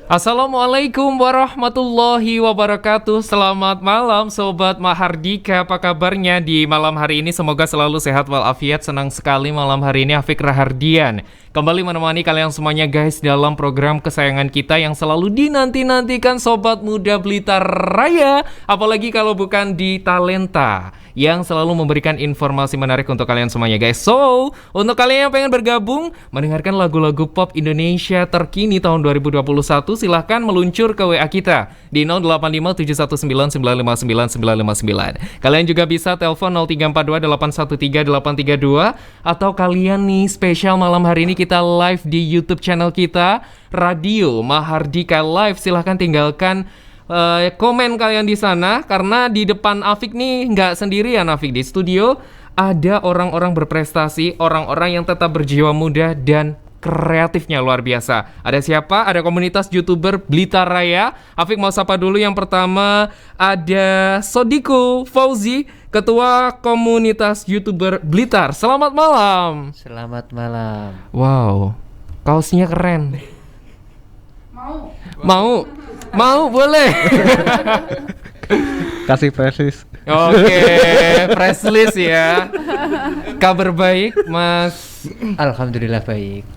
Assalamualaikum warahmatullahi wabarakatuh. Selamat malam Sobat Mahardika. Apa kabarnya di malam hari ini? Semoga selalu sehat walafiat. Senang sekali malam hari ini Afiq Rahardian kembali menemani kalian semuanya guys dalam program kesayangan kita yang selalu dinanti-nantikan Sobat Muda Blitar Raya. Apalagi kalau bukan di Talenta yang selalu memberikan informasi menarik untuk kalian semuanya guys. So, untuk kalian yang pengen bergabung mendengarkan lagu-lagu pop Indonesia terkini tahun 2021, silahkan meluncur ke WA kita di 085719959959. Kalian juga bisa telepon 0342813832 atau kalian nih spesial malam hari ini kita live di YouTube channel kita Radio Mahardika Live. Silahkan tinggalkan komen kalian di sana karena di depan Afiq nih nggak sendirian. Afiq di studio ada orang-orang berprestasi, orang-orang yang tetap berjiwa muda dan kreatifnya luar biasa. Ada siapa? Ada komunitas YouTuber Blitar Raya. Afiq mau sapa dulu. Yang pertama ada Sodiko Fauzi, Ketua Komunitas YouTuber Blitar. Selamat malam. Selamat malam. Wow, kaosnya keren. Mau boleh. Kasih preslis. Oke, preslis ya. Kabar baik, Mas. Alhamdulillah baik.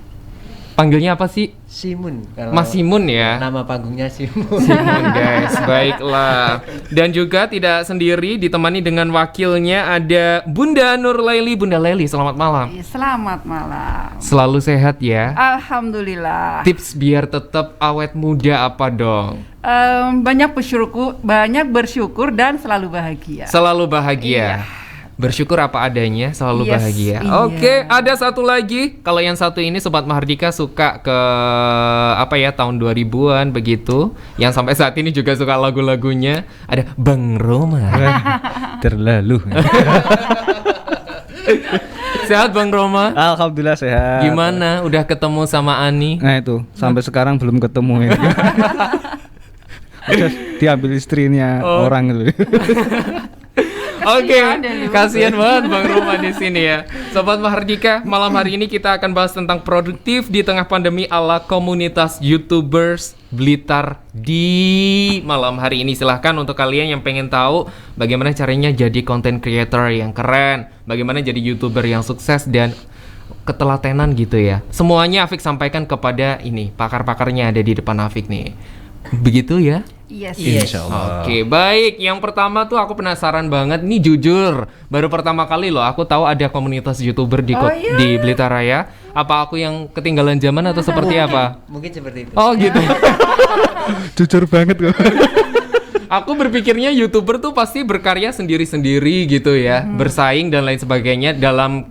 Panggilnya apa sih? Simun. Mas Simun ya. Nama panggungnya Simun. Simun guys, baiklah. Dan juga tidak sendiri, ditemani dengan wakilnya ada Bunda Nur Laili. Bunda Laili, selamat malam. Selamat malam. Selalu sehat ya. Alhamdulillah. Tips biar tetap awet muda apa dong? Banyak bersyukur dan selalu bahagia. Selalu bahagia. Iya. Bersyukur apa adanya, selalu Yes, bahagia. iya. Oke, ada satu lagi. Kalau yang satu ini Sobat Mahardika suka ke tahun 2000-an begitu. Yang sampai saat ini juga suka lagu-lagunya. Ada Bang Roma. Terlalu. Sehat Bang Roma? Alhamdulillah sehat. Gimana? Udah ketemu sama Ani? Nah itu sampai sekarang belum ketemu ya. Udah diambil istrinya orang gitu. Oke, kasihan banget Bang Roma di sini ya. Sobat Mahardika, malam hari ini kita akan bahas tentang produktif di tengah pandemi ala komunitas YouTubers Blitar di malam hari ini. Silahkan untuk kalian yang pengen tahu bagaimana caranya jadi content creator yang keren, bagaimana jadi YouTuber yang sukses dan ketelatenan gitu ya. Semuanya Afiq sampaikan kepada ini pakar-pakarnya ada di depan Afiq nih. Begitu ya? Yes. Insyaallah. Oke, baik. Yang pertama tuh aku penasaran banget. Ini jujur, baru pertama kali loh aku tahu ada komunitas YouTuber di Blitar Raya. Apa aku yang ketinggalan zaman atau seperti apa? Mungkin seperti itu. Oh gitu. Jujur banget kok. Aku berpikirnya YouTuber tuh pasti berkarya sendiri-sendiri gitu ya, bersaing dan lain sebagainya dalam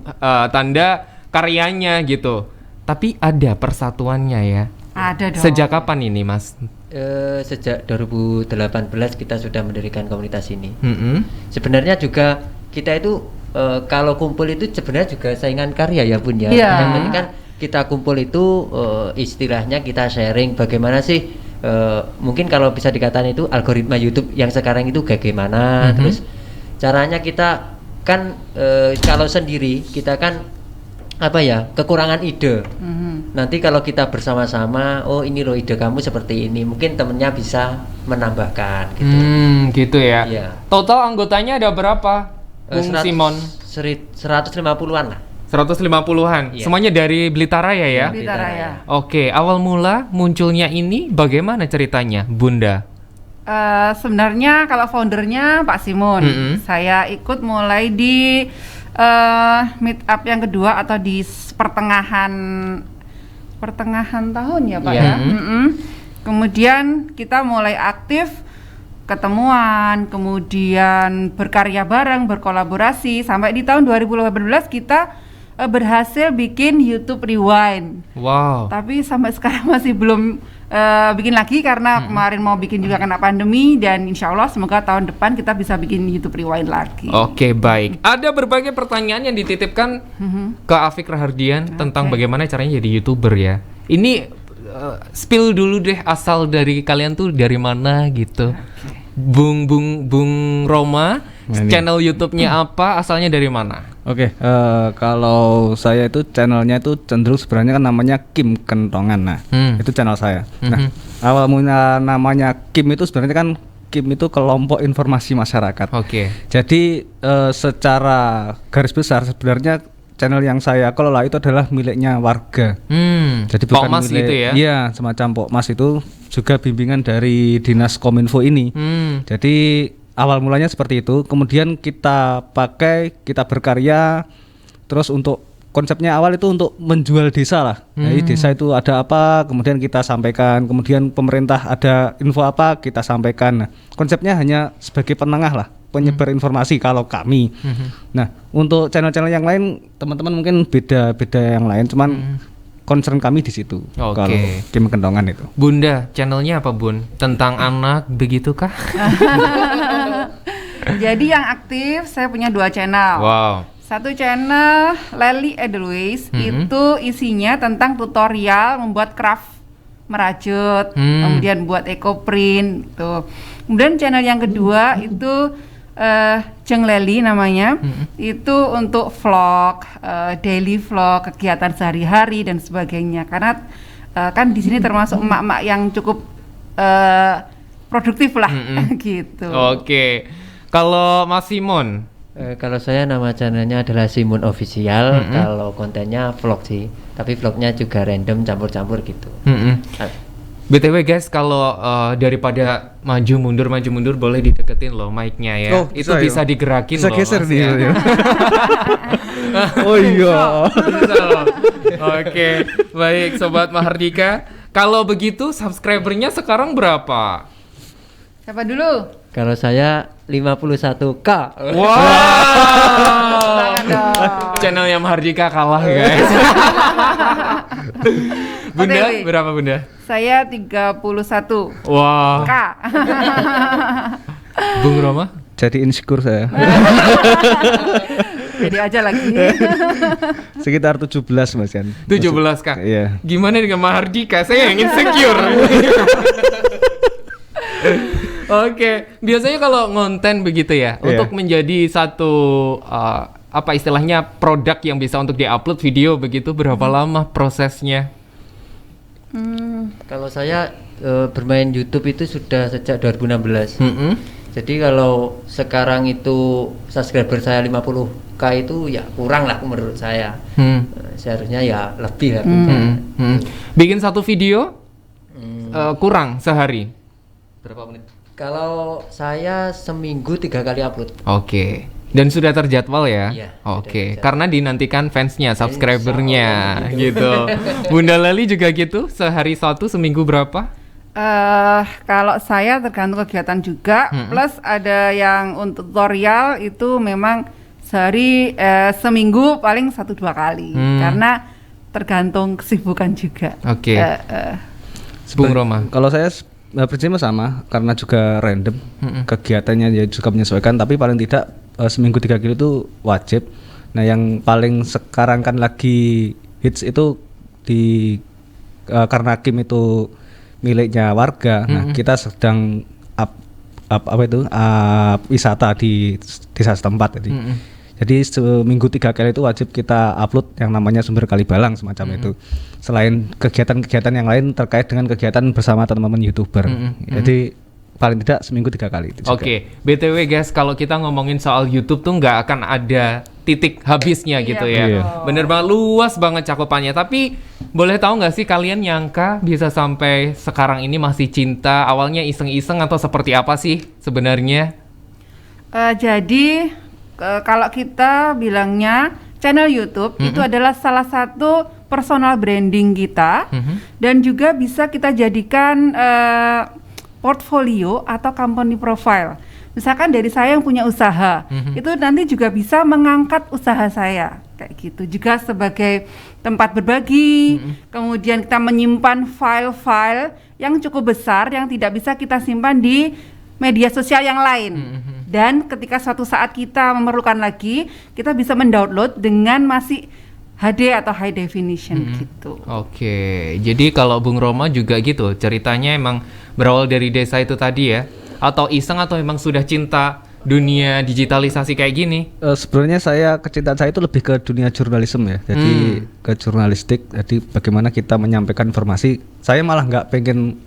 tanda karyanya gitu. Tapi ada persatuannya ya. Ada dong. Sejak kapan ini, Mas? Sejak 2018 kita sudah mendirikan komunitas ini. Sebenarnya Sebenarnya juga kita itu kalau kumpul itu sebenarnya juga saingan karya ya Bun ya. Iya. Yang penting kan kita kumpul itu istilahnya kita sharing bagaimana sih mungkin kalau bisa dikatakan itu algoritma YouTube yang sekarang itu bagaimana. Terus caranya kita kan kalau sendiri kita kan kekurangan ide. Nanti kalau kita bersama-sama, oh ini loh ide kamu seperti ini, mungkin temennya bisa menambahkan gitu. Gitu ya. Iya. Total anggotanya ada berapa? Bung Simon? 150-an lah. 150-an. Iya. Semuanya dari Blitar Raya ya? Blitar Raya. Oke, awal mula munculnya ini bagaimana ceritanya, Bunda? Sebenarnya kalau foundernya Pak Simon, saya ikut mulai di meet up yang kedua atau di pertengahan tahun ya Pak ya. Kemudian kita mulai aktif ketemuan, kemudian berkarya bareng, berkolaborasi sampai di tahun 2018 kita berhasil bikin YouTube Rewind. Wow. Tapi sampai sekarang masih belum bikin lagi karena kemarin mau bikin juga kena pandemi dan insya Allah semoga tahun depan kita bisa bikin YouTube Rewind lagi. Oke, baik. Ada berbagai pertanyaan yang dititipkan ke Afiq Rahardian tentang bagaimana caranya jadi YouTuber ya. Ini spill dulu deh asal dari kalian tuh dari mana gitu. Bung Roma, channel YouTube-nya apa, asalnya dari mana? Oke, kalau saya itu channelnya itu cenderung sebenarnya kan namanya Kim Kentongan. Nah, itu channel saya. Nah, Awal mula namanya KIM itu sebenarnya kan KIM itu kelompok informasi masyarakat. Oke. Jadi secara garis besar sebenarnya channel yang saya kelola itu adalah miliknya warga. Jadi bukan Pokmas milik, gitu ya? Iya, semacam Pokmas itu juga bimbingan dari Dinas Kominfo ini. Jadi awal mulanya seperti itu. Kemudian kita pakai, kita berkarya. Terus untuk konsepnya awal itu untuk menjual desa lah. Jadi desa itu ada apa, kemudian kita sampaikan. Kemudian pemerintah ada info apa, kita sampaikan. Nah, konsepnya hanya sebagai penengah lah, penyebar informasi kalau kami. Nah, untuk channel-channel yang lain teman-teman mungkin beda-beda yang lain, cuman concern kami di situ. Oke. Kalau Kim Kentongan itu. Bunda, channelnya apa Bun? Tentang anak begitu kah? Jadi yang aktif saya punya 2 channel. Wow. Satu channel Lely Edelweiss itu isinya tentang tutorial membuat craft merajut, kemudian buat eco print gitu. Kemudian channel yang kedua itu Jeng Lely namanya, itu untuk vlog, daily vlog, kegiatan sehari-hari dan sebagainya. Karena kan di sini termasuk emak-emak yang cukup produktif lah, gitu. Oke. Kalau Mas Simon? Kalau saya nama channelnya adalah Simon Official. Kalau kontennya vlog sih, tapi vlognya juga random campur-campur gitu. BTW guys, kalau daripada maju mundur boleh dideketin loh mic-nya ya. Oh, itu bisa bisa digerakin Bisa loh. geser Mas, nih. ya. Ya. Oh iya. Bisa loh. Oke, baik Sobat Mahardika. Kalau begitu subscribernya sekarang berapa? Siapa dulu? Kalau saya 51K. Wow. Channelnya Mahardika kalah guys. Bunda, Oke. berapa Bunda? Saya 31 Wah. K. Bung Roma? Jadi insecure saya. Jadi aja lagi. Sekitar 17 Mas Yan. 17 Kak. Iya. Gimana dengan Mahardika? Saya yang insecure. Oke, biasanya kalau ngonten begitu ya, Iya. untuk menjadi satu apa istilahnya produk yang bisa untuk diupload video begitu, berapa lama prosesnya? Kalau saya bermain YouTube itu sudah sejak 2016. Jadi kalau sekarang itu subscriber saya 50K itu ya kurang lah menurut saya. Seharusnya ya lebih lah. Bikin satu video kurang sehari. Berapa menit? Kalau saya seminggu 3 kali upload. Oke. Dan sudah terjadwal ya? Iya, Oke, sudah karena dinantikan fansnya, subscribernya Insya Allah gitu. Bunda Leli juga gitu, sehari satu, seminggu berapa? Kalau saya tergantung kegiatan juga, plus ada yang untuk tutorial itu memang sehari seminggu paling 1-2 kali, karena tergantung kesibukan juga. Oke. Bung Roma. Kalau saya prinsipnya sama karena juga random kegiatannya ya juga menyesuaikan, tapi paling tidak seminggu 3 kilo itu wajib. Nah yang paling sekarang kan lagi hits itu karena Kim itu miliknya warga. Nah kita sedang wisata di desa setempat jadi. Jadi seminggu 3 kali itu wajib kita upload yang namanya Sumber Kalibalang semacam itu. Selain kegiatan-kegiatan yang lain terkait dengan kegiatan bersama teman-teman YouTuber. Jadi paling tidak seminggu 3 kali itu juga. Oke, BTW guys, kalau kita ngomongin soal YouTube tuh nggak akan ada titik habisnya gitu ya. Iya. Bener banget, luas banget cakupannya. Tapi boleh tahu nggak sih kalian nyangka bisa sampai sekarang ini masih cinta? Awalnya iseng-iseng atau seperti apa sih sebenarnya? Jadi kalau kita bilangnya channel YouTube itu adalah salah satu personal branding kita, dan juga bisa kita jadikan portfolio atau company profile. Misalkan dari saya yang punya usaha, itu nanti juga bisa mengangkat usaha saya kayak gitu. Juga sebagai tempat berbagi, kemudian kita menyimpan file-file yang cukup besar yang tidak bisa kita simpan di media sosial yang lain. Dan ketika suatu saat kita memerlukan lagi, kita bisa mendownload dengan masih HD atau high definition gitu. Oke, jadi kalau Bung Roma juga gitu, ceritanya emang berawal dari desa itu tadi ya? Atau iseng atau emang sudah cinta dunia digitalisasi kayak gini? Sebenarnya kecintaan saya itu lebih ke dunia jurnalisme ya. Jadi ke jurnalistik, jadi bagaimana kita menyampaikan informasi. Saya malah nggak pengen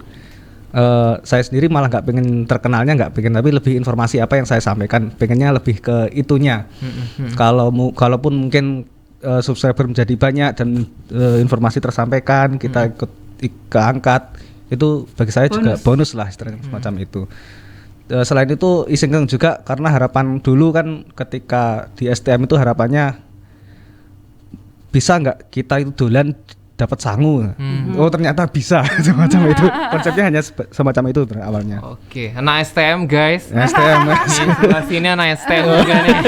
saya sendiri malah nggak pengen terkenalnya, nggak pengen, tapi lebih informasi apa yang saya sampaikan, pengennya lebih ke itunya. Kalaupun mungkin subscriber menjadi banyak dan informasi tersampaikan, kita ikut keangkat, itu bagi saya juga bonus lah istilahnya semacam itu. Selain itu iseng juga karena harapan dulu kan ketika di STM itu harapannya bisa nggak kita itu dolan dapat sangu. Oh ternyata bisa semacam itu. Konsepnya hanya semacam itu awalnya. Oke, anak STM guys. STM. Sebelah sini anak STM juga nih.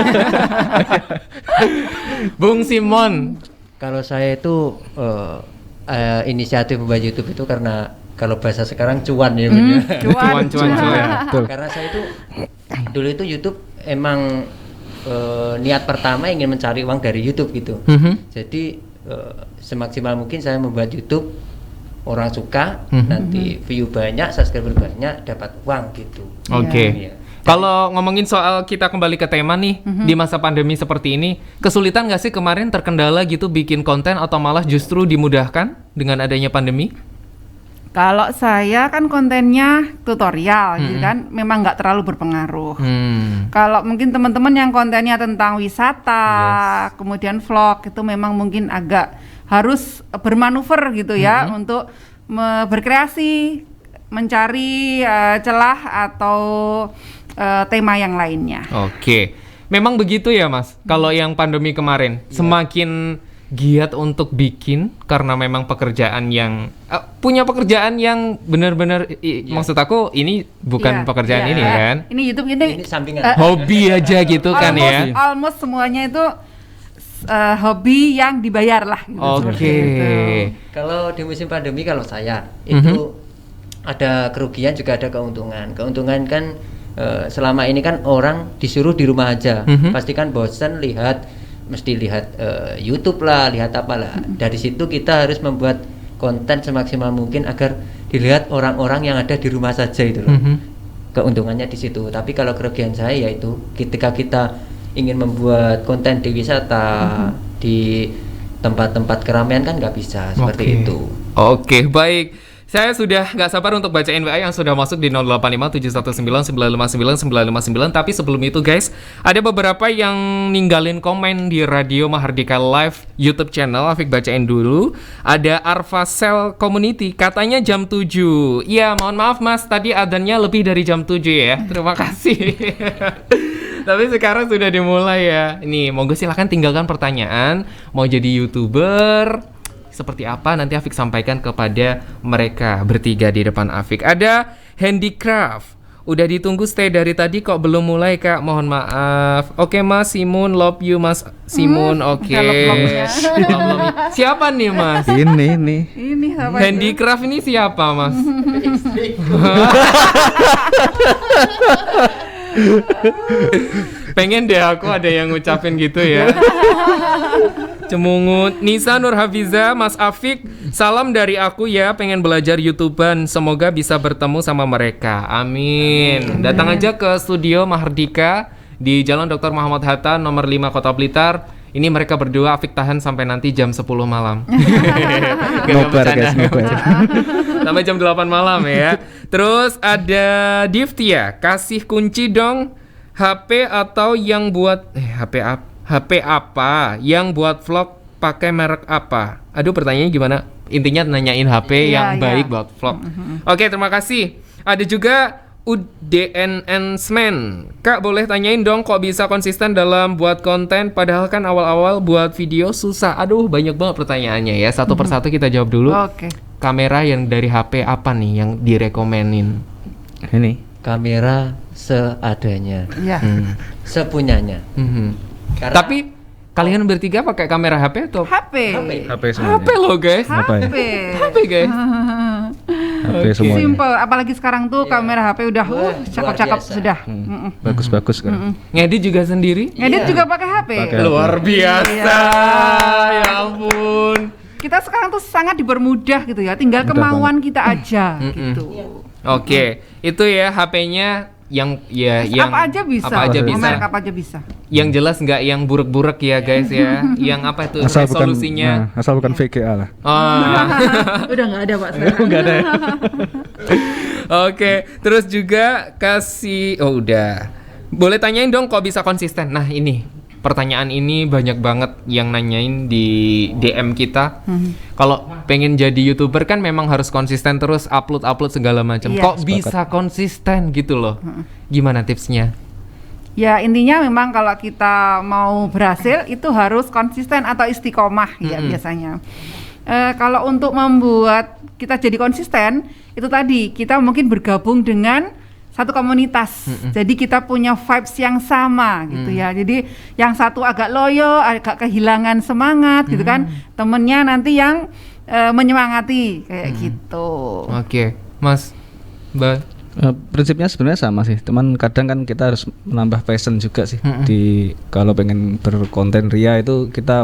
Bung Simon. Kalau saya itu inisiatif membuat YouTube itu karena kalau bahasa sekarang cuan ya, Cuan. Karena saya itu dulu itu YouTube emang niat pertama ingin mencari uang dari YouTube gitu. Jadi semaksimal mungkin saya membuat YouTube, orang suka, nanti view banyak, subscriber banyak, dapat uang gitu. Oke. Iya. Kalau ngomongin soal kita kembali ke tema nih, di masa pandemi seperti ini, kesulitan nggak sih kemarin, terkendala gitu bikin konten atau malah justru dimudahkan dengan adanya pandemi? Kalau saya kan kontennya tutorial, gitu kan, memang nggak terlalu berpengaruh. Kalau mungkin teman-teman yang kontennya tentang wisata, kemudian vlog, itu memang mungkin agak harus bermanuver gitu ya untuk berkreasi, mencari celah atau tema yang lainnya. Oke, memang begitu ya Mas. Kalau yang pandemi kemarin, semakin giat untuk bikin karena memang pekerjaan yang punya pekerjaan yang benar-benar maksud aku ini bukan pekerjaan ini kan, ini YouTube ini sampingan hobi aja gitu kan ya, almost semuanya itu hobi yang dibayar lah gitu. Oke. Kalau di musim pandemi kalau saya itu ada kerugian juga ada keuntungan kan. Selama ini kan orang disuruh di rumah aja, pasti kan bosan mesti lihat YouTube lah, lihat apalah. Dari situ kita harus membuat konten semaksimal mungkin agar dilihat orang-orang yang ada di rumah saja itu loh. Keuntungannya di situ. Tapi kalau kerugian saya yaitu ketika kita ingin membuat konten di wisata, di tempat-tempat keramaian kan nggak bisa seperti itu. Oke, baik. Saya sudah nggak sabar untuk bacain WA yang sudah masuk di 085719959959. Tapi sebelum itu guys, ada beberapa yang ninggalin komen di Radio Mahardika Live YouTube channel. Afik bacain dulu. Ada Arvasel Community, katanya jam 7. Iya, mohon maaf Mas, tadi adanya lebih dari jam 7 ya. Terima kasih. Tapi sekarang sudah dimulai ya. Nih, monggo silahkan tinggalkan pertanyaan. Mau jadi YouTuber seperti apa, nanti Afik sampaikan kepada mereka bertiga di depan Afik. Ada Handicraft, udah ditunggu stay dari tadi kok belum mulai Kak, mohon maaf. Oke Mas Simon, love you Mas Simon. Oke. Siapa nih Mas? Ini siapa Handicraft ini siapa Mas? Pengen deh aku ada yang ngucapin gitu ya. Cemungut. Nisa Nur Hafiza, Mas Afik, salam dari aku ya, pengen belajar YouTuber, semoga bisa bertemu sama mereka. Amin. Datang aja ke studio Mahardika di Jalan Dr. Muhammad Hatta nomor 5 Kota Blitar. Ini mereka berdua, Afik tahan sampai nanti jam 10 malam. Nobar guys, nobar. Sampai jam 8 malam ya. Terus ada Divtia, kasih kunci dong HP atau yang buat HP apa yang buat vlog, pakai merek apa? Aduh, pertanyaannya gimana? Intinya nanyain HP yang baik buat vlog. Oke, terima kasih. Ada juga UDNN-sman. Kak, boleh tanyain dong kok bisa konsisten dalam buat konten padahal kan awal-awal buat video susah. Aduh, banyak banget pertanyaannya ya. Satu persatu kita jawab dulu. Oke. Kamera yang dari HP apa nih yang direkomenin? Ini Kamera seadanya, Iya. sepunyanya. Karena Tapi kalian bertiga pakai kamera HP atau HP. HP semuanya. HP lo guys? Apa ya? HP guys. HP semuanya. Simple, apalagi sekarang tuh kamera HP udah Luar cakep-cakep biasa. sudah. Bagus-bagus kan. Ngedit juga sendiri? Ngedit juga pakai HP. Pakai. Luar biasa. Iya. Ya ampun. Kita sekarang tuh sangat dipermudah gitu ya, tinggal Mudah kemauan kita aja gitu. Oke, itu ya HP-nya yang Apa aja bisa. Apa aja bisa. Merek apa aja bisa. Yang jelas nggak yang buruk-buruk ya guys ya. Yang apa itu resolusinya? Asal bukan VGA lah. Oh. Udah nggak ada Pak sekarang. Enggak ada. Oke, terus juga kasih udah. Boleh tanyain dong kok bisa konsisten. Nah, ini pertanyaan ini banyak banget yang nanyain di DM kita. Kalau pengen jadi YouTuber kan memang harus konsisten terus upload segala macam. Iya. Kok bisa konsisten gitu loh? Gimana tipsnya? Ya intinya memang kalau kita mau berhasil itu harus konsisten atau istiqomah ya biasanya. Kalau untuk membuat kita jadi konsisten itu tadi kita mungkin bergabung dengan satu komunitas. Jadi kita punya vibes yang sama gitu ya. Jadi yang satu agak loyo, agak kehilangan semangat gitu kan. Temennya nanti yang menyemangati kayak gitu. Oke, Mas, Mbak. Prinsipnya sebenarnya sama sih, teman kadang kan kita harus menambah passion juga sih di kalau pengen berkonten ria itu kita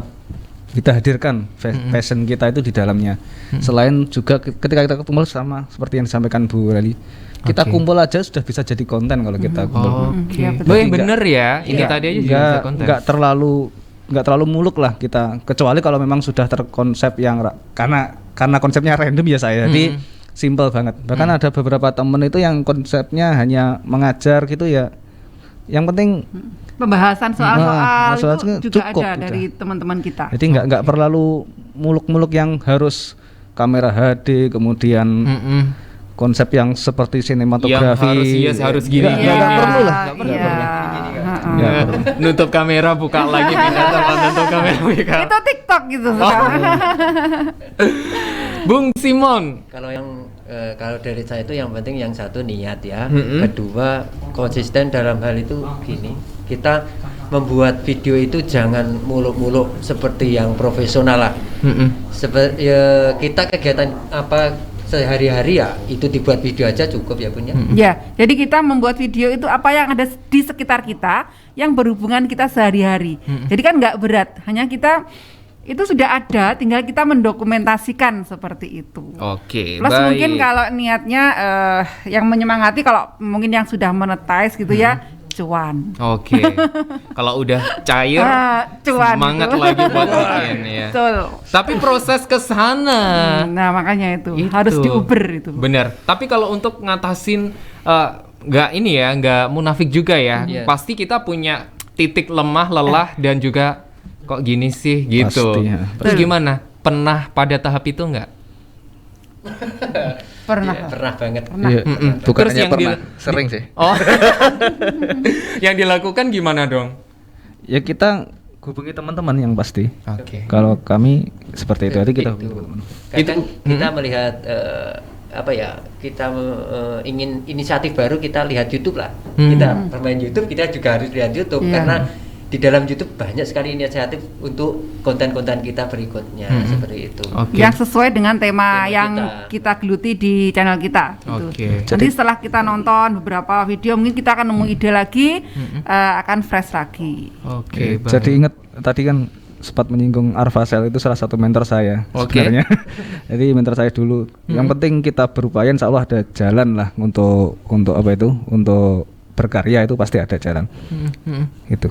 hadirkan passion kita itu di dalamnya. Selain juga ketika kita kumpul sama seperti yang disampaikan Bu Rali, kita kumpul aja sudah bisa jadi konten kalau kita kumpul. Ya, betul. Boy, bener ya, ini tadi aja juga bisa konten. Nggak terlalu muluk lah kita, kecuali kalau memang sudah terkonsep yang karena konsepnya random ya saya. Jadi simple banget. Bahkan ada beberapa temen itu yang konsepnya hanya mengajar gitu ya. Yang penting pembahasan soal-soal itu juga cukup, ada dari teman-teman kita. Jadi nggak perlu muluk-muluk yang harus kamera HD kemudian konsep yang seperti sinematografi. Yang harus gini. Nggak perlu lah. Nutup kamera buka lagi, pindah tempat nutup kamera buka. Itu TikTok gitu sekarang. Bung Simon. Kalau dari saya itu yang penting yang satu niat ya. Kedua konsisten dalam hal itu gini. Kita membuat video itu jangan muluk-muluk seperti yang profesional lah. Kita kegiatan apa sehari-hari ya itu dibuat video aja cukup ya punya. Ya, jadi kita membuat video itu apa yang ada di sekitar kita yang berhubungan kita sehari-hari. Jadi kan nggak berat, hanya kita itu sudah ada, tinggal kita mendokumentasikan seperti itu. Oke, plus baik. mungkin kalau niatnya yang menyemangati, kalau mungkin yang sudah monetize gitu ya, cuan. Oke. Kalau udah cair, cuan semangat itu. lagi buat bikin ya. Betul. Tapi proses ke sana. Nah, makanya itu harus diuber itu. Bener. Tapi kalau untuk ngatasin nggak munafik juga ya. Pasti kita punya titik lemah, lelah dan juga kok gini sih gitu. Pasti, ya. Terus gimana? Pernah pada tahap itu nggak? Pernah. Ya, pernah banget. Iya. Bukan Terus hanya yang pernah, sering sih. Oh. Yang dilakukan gimana dong? Ya kita hubungi teman-teman yang pasti. Oke. Kalau kami seperti itu, jadi kita Itu. hubungi teman. Kadang kita melihat kita ingin inisiatif baru, kita lihat YouTube lah. Kita bermain YouTube, kita juga harus lihat YouTube karena di dalam YouTube banyak sekali inisiatif untuk konten-konten kita berikutnya seperti itu. Yang sesuai dengan tema yang kita geluti di channel kita. Gitu. Oke. Nanti setelah kita nonton beberapa video, mungkin kita akan nemu ide lagi, akan fresh lagi. Oke. Jadi ingat tadi kan sempat menyinggung Arfasel, itu salah satu mentor saya sebenarnya. Jadi mentor saya dulu. Yang penting kita berupaya, insya Allah ada jalan lah untuk untuk berkarya itu pasti ada jalan. Itu.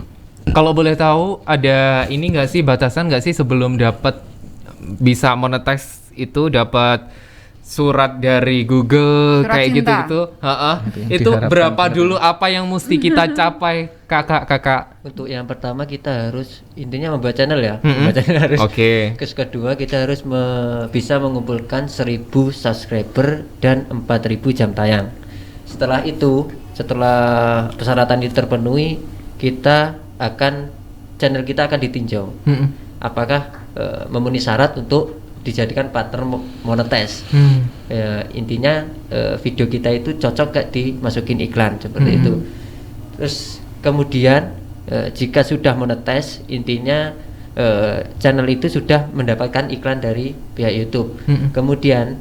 Kalau boleh tahu ada ini nggak sih, batasan nggak sih sebelum dapat bisa monetize itu, dapat surat dari Google Surat kayak cinta. gitu-gitu? Itu berapa dulu, apa yang mesti kita capai kakak? Untuk yang pertama kita harus intinya membuat channel ya. Membuat channel harus. Terus kedua kita harus bisa mengumpulkan 1000 subscriber dan 4000 jam tayang. Setelah itu, setelah persyaratan itu terpenuhi, channel kita akan ditinjau. Apakah memenuhi syarat untuk dijadikan partner monetize. Intinya video kita itu cocok gak dimasukin iklan seperti itu. Terus kemudian jika sudah monetize, intinya channel itu sudah mendapatkan iklan dari pihak YouTube. Kemudian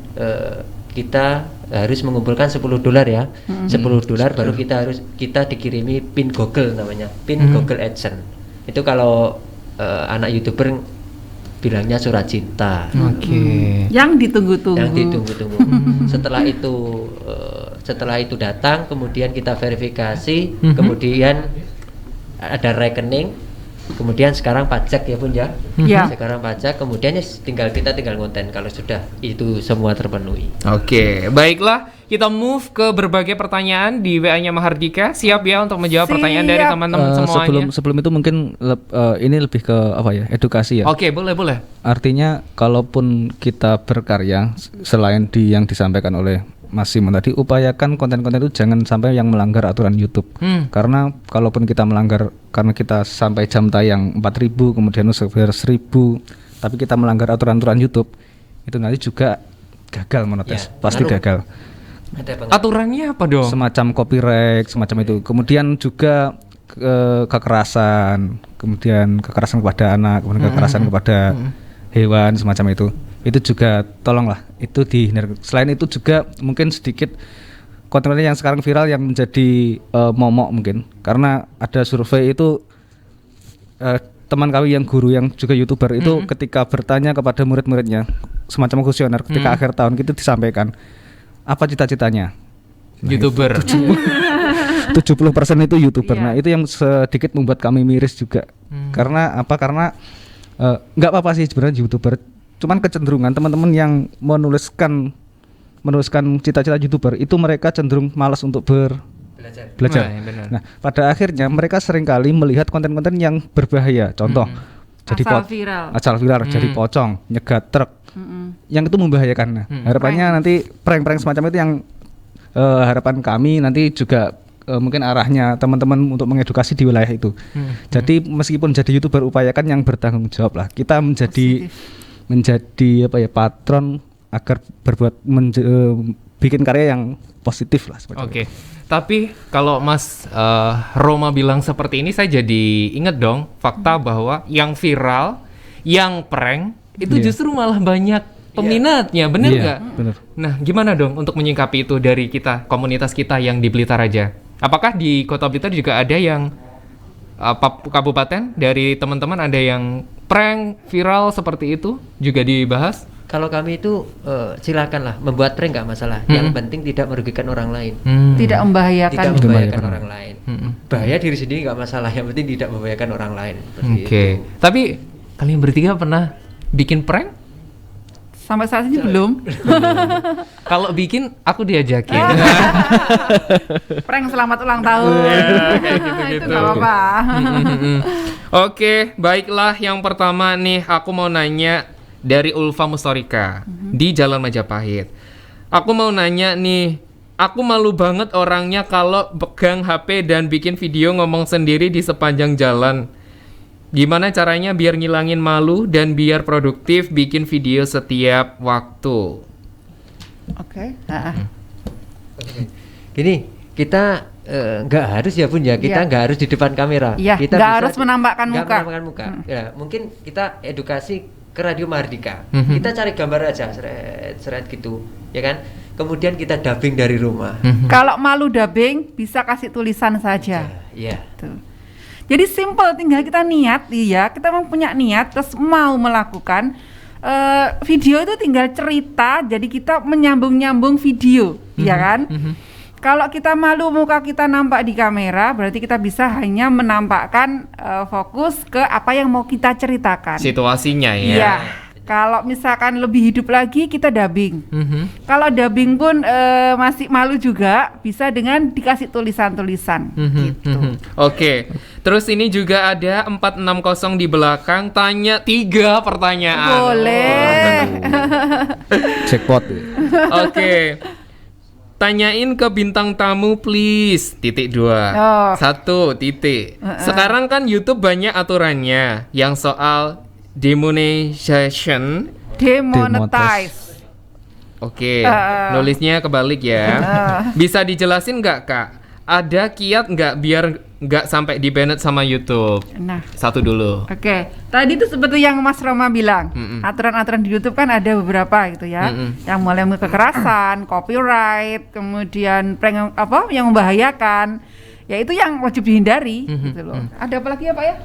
kita harus mengumpulkan $10 ya. $10 baru kita dikirimi pin Google, namanya pin Google AdSense. Itu kalau anak YouTuber bilangnya surat cinta. Yang ditunggu-tunggu. Setelah itu datang, kemudian kita verifikasi, kemudian ada rekening, kemudian sekarang pajak ya Bun ya. Sekarang pajak, kemudian kita tinggal konten kalau sudah itu semua terpenuhi. Baiklah, kita move ke berbagai pertanyaan di WA-nya Mahardika. Siap ya untuk menjawab pertanyaan dari Siap. teman-teman semuanya? Sebelum itu mungkin ini lebih ke apa ya, edukasi ya. Oke, boleh. Artinya kalaupun kita berkarya selain yang disampaikan oleh Mas Simon tadi, upayakan konten-konten itu jangan sampai yang melanggar aturan YouTube. Karena kalaupun kita melanggar, karena kita sampai jam tayang 4.000 kemudian subscriber 1.000, tapi kita melanggar aturan-aturan YouTube, itu nanti juga gagal monetis, pasti gagal. Aturannya apa dong? Semacam copyright, semacam itu. Kemudian juga kekerasan kepada anak, kemudian kekerasan kepada hewan, semacam itu. Itu juga tolonglah itu dihindari. Selain itu juga mungkin sedikit konten yang sekarang viral yang menjadi momok mungkin, karena ada survei itu teman kami yang guru yang juga YouTuber itu ketika bertanya kepada murid-muridnya semacam kuesioner ketika akhir tahun itu disampaikan apa cita-citanya. YouTuber. 70% itu YouTuber. Nah, itu yang sedikit membuat kami miris juga. Karena apa? Karena nggak apa-apa sih sebenarnya YouTuber. Cuman kecenderungan teman-teman yang menuliskan cita-cita YouTuber itu mereka cenderung malas untuk belajar. Nah, benar. Nah, pada akhirnya mereka seringkali melihat konten-konten yang berbahaya. Contoh, asal viral, jadi pocong, nyegat truk. Yang itu membahayakan. Nah, harapannya nanti prank-prank semacam itu yang harapan kami nanti juga mungkin arahnya teman-teman untuk mengedukasi di wilayah itu. Jadi meskipun jadi YouTuber, upayakan yang bertanggung jawab lah. Kita menjadi apa ya, patron agar bikin karya yang positif lah. Oke. Tapi kalau Mas Roma bilang seperti ini, saya jadi ingat dong fakta bahwa yang viral, yang prank itu justru malah banyak peminatnya, bener nggak? Bener. Nah, gimana dong untuk menyikapi itu dari kita, komunitas kita yang di Blitar aja? Apakah di Kota Blitar juga ada yang kabupaten dari teman-teman ada yang prank viral seperti itu juga dibahas? Kalau kami itu silakanlah membuat prank, nggak masalah. Yang penting tidak merugikan orang lain, Tidak membahayakan. orang lain. Bahaya diri sendiri nggak masalah. Yang penting tidak membahayakan orang lain. Oke. Tapi kalian bertiga pernah bikin prank? Sampai saat ini belum. Kalau bikin aku diajakin. Prank selamat ulang tahun. Itu nggak apa-apa. Oke, baiklah. Yang pertama nih, aku mau nanya dari Ulfa Mustorika di Jalan Majapahit. Aku mau nanya nih, aku malu banget orangnya kalau pegang HP dan bikin video ngomong sendiri di sepanjang jalan. Gimana caranya biar ngilangin malu dan biar produktif bikin video setiap waktu? Oke. Gini, kita nggak harus ya Bun ya, kita nggak harus di depan kamera. Iya, Kita nggak bisa harus menampakkan nggak muka. menampakkan muka. Ya, mungkin kita edukasi ke Radio Mahardika. Kita cari gambar aja, seret gitu, ya kan? Kemudian kita dubbing dari rumah. Kalau malu dubbing bisa kasih tulisan saja. Iya. Tuh. Jadi simple, tinggal kita niat, kita memang punya niat, terus mau melakukan video itu tinggal cerita, jadi kita menyambung-nyambung video, ya kan? Kalau kita malu muka kita nampak di kamera, berarti kita bisa hanya menampakkan fokus ke apa yang mau kita ceritakan. Situasinya ya. Iya. Kalau misalkan lebih hidup lagi, kita dubbing. Kalau dubbing pun masih malu juga, bisa dengan dikasih tulisan-tulisan. Gitu. Oke. Terus ini juga ada 460 di belakang tanya 3 pertanyaan. Boleh. Jackpot. Oke. Tanyain ke bintang tamu please. Titik 2. 1 titik. Sekarang kan YouTube banyak aturannya yang soal demonetization. Demonetize. Oke, nulisnya kebalik ya. Bisa dijelasin nggak Kak? Ada kiat nggak biar nggak sampai di-banned sama YouTube? Nah, Satu dulu. Oke. Tadi itu seperti yang Mas Roma bilang, aturan-aturan di YouTube kan ada beberapa gitu ya. Yang mulai kekerasan, copyright, kemudian prank yang membahayakan. Ya itu yang wajib dihindari gitu loh. Ada apa lagi ya Pak ya?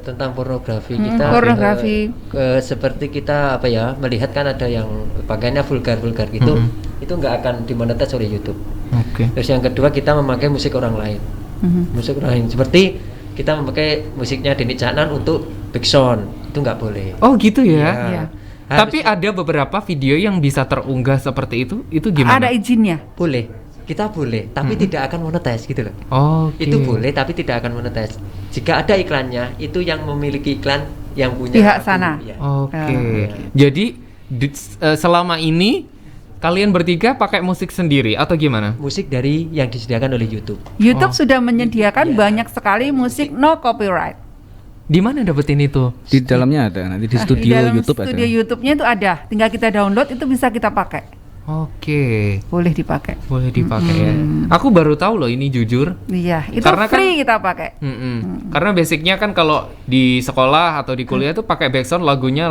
Tentang pornografi kita seperti kita melihat kan ada yang pakaiannya vulgar gitu, itu nggak akan dimonetize oleh YouTube. Terus yang kedua, kita memakai musik orang lain, musik orang lain seperti kita memakai musiknya Denny Caknan untuk backsound, itu nggak boleh. Oh gitu ya? Iya. Tapi ada beberapa video yang bisa terunggah seperti itu gimana? Ada izinnya. Boleh, kita boleh, tapi tidak akan monetize gitu loh. Oke. Itu boleh, tapi tidak akan monetize. Jika ada iklannya, itu yang memiliki iklan yang punya Pihak akun, sana. ya. Oke. Jadi selama ini kalian bertiga pakai musik sendiri atau gimana? Musik dari yang disediakan oleh YouTube. YouTube Oh. sudah menyediakan Iya. banyak sekali musik no copyright. Di mana dapetin itu? Di dalamnya ada, nanti di Di studio dalam YouTube ada. studio YouTube-nya itu ada, tinggal kita download itu bisa kita pakai, Oke. boleh dipakai. Boleh dipakai ya. Aku baru tahu loh ini jujur. Iya, itu Karena kan- free kita pakai. Karena basicnya kan kalau di sekolah atau di kuliah tuh pakai backsound lagu-lagunya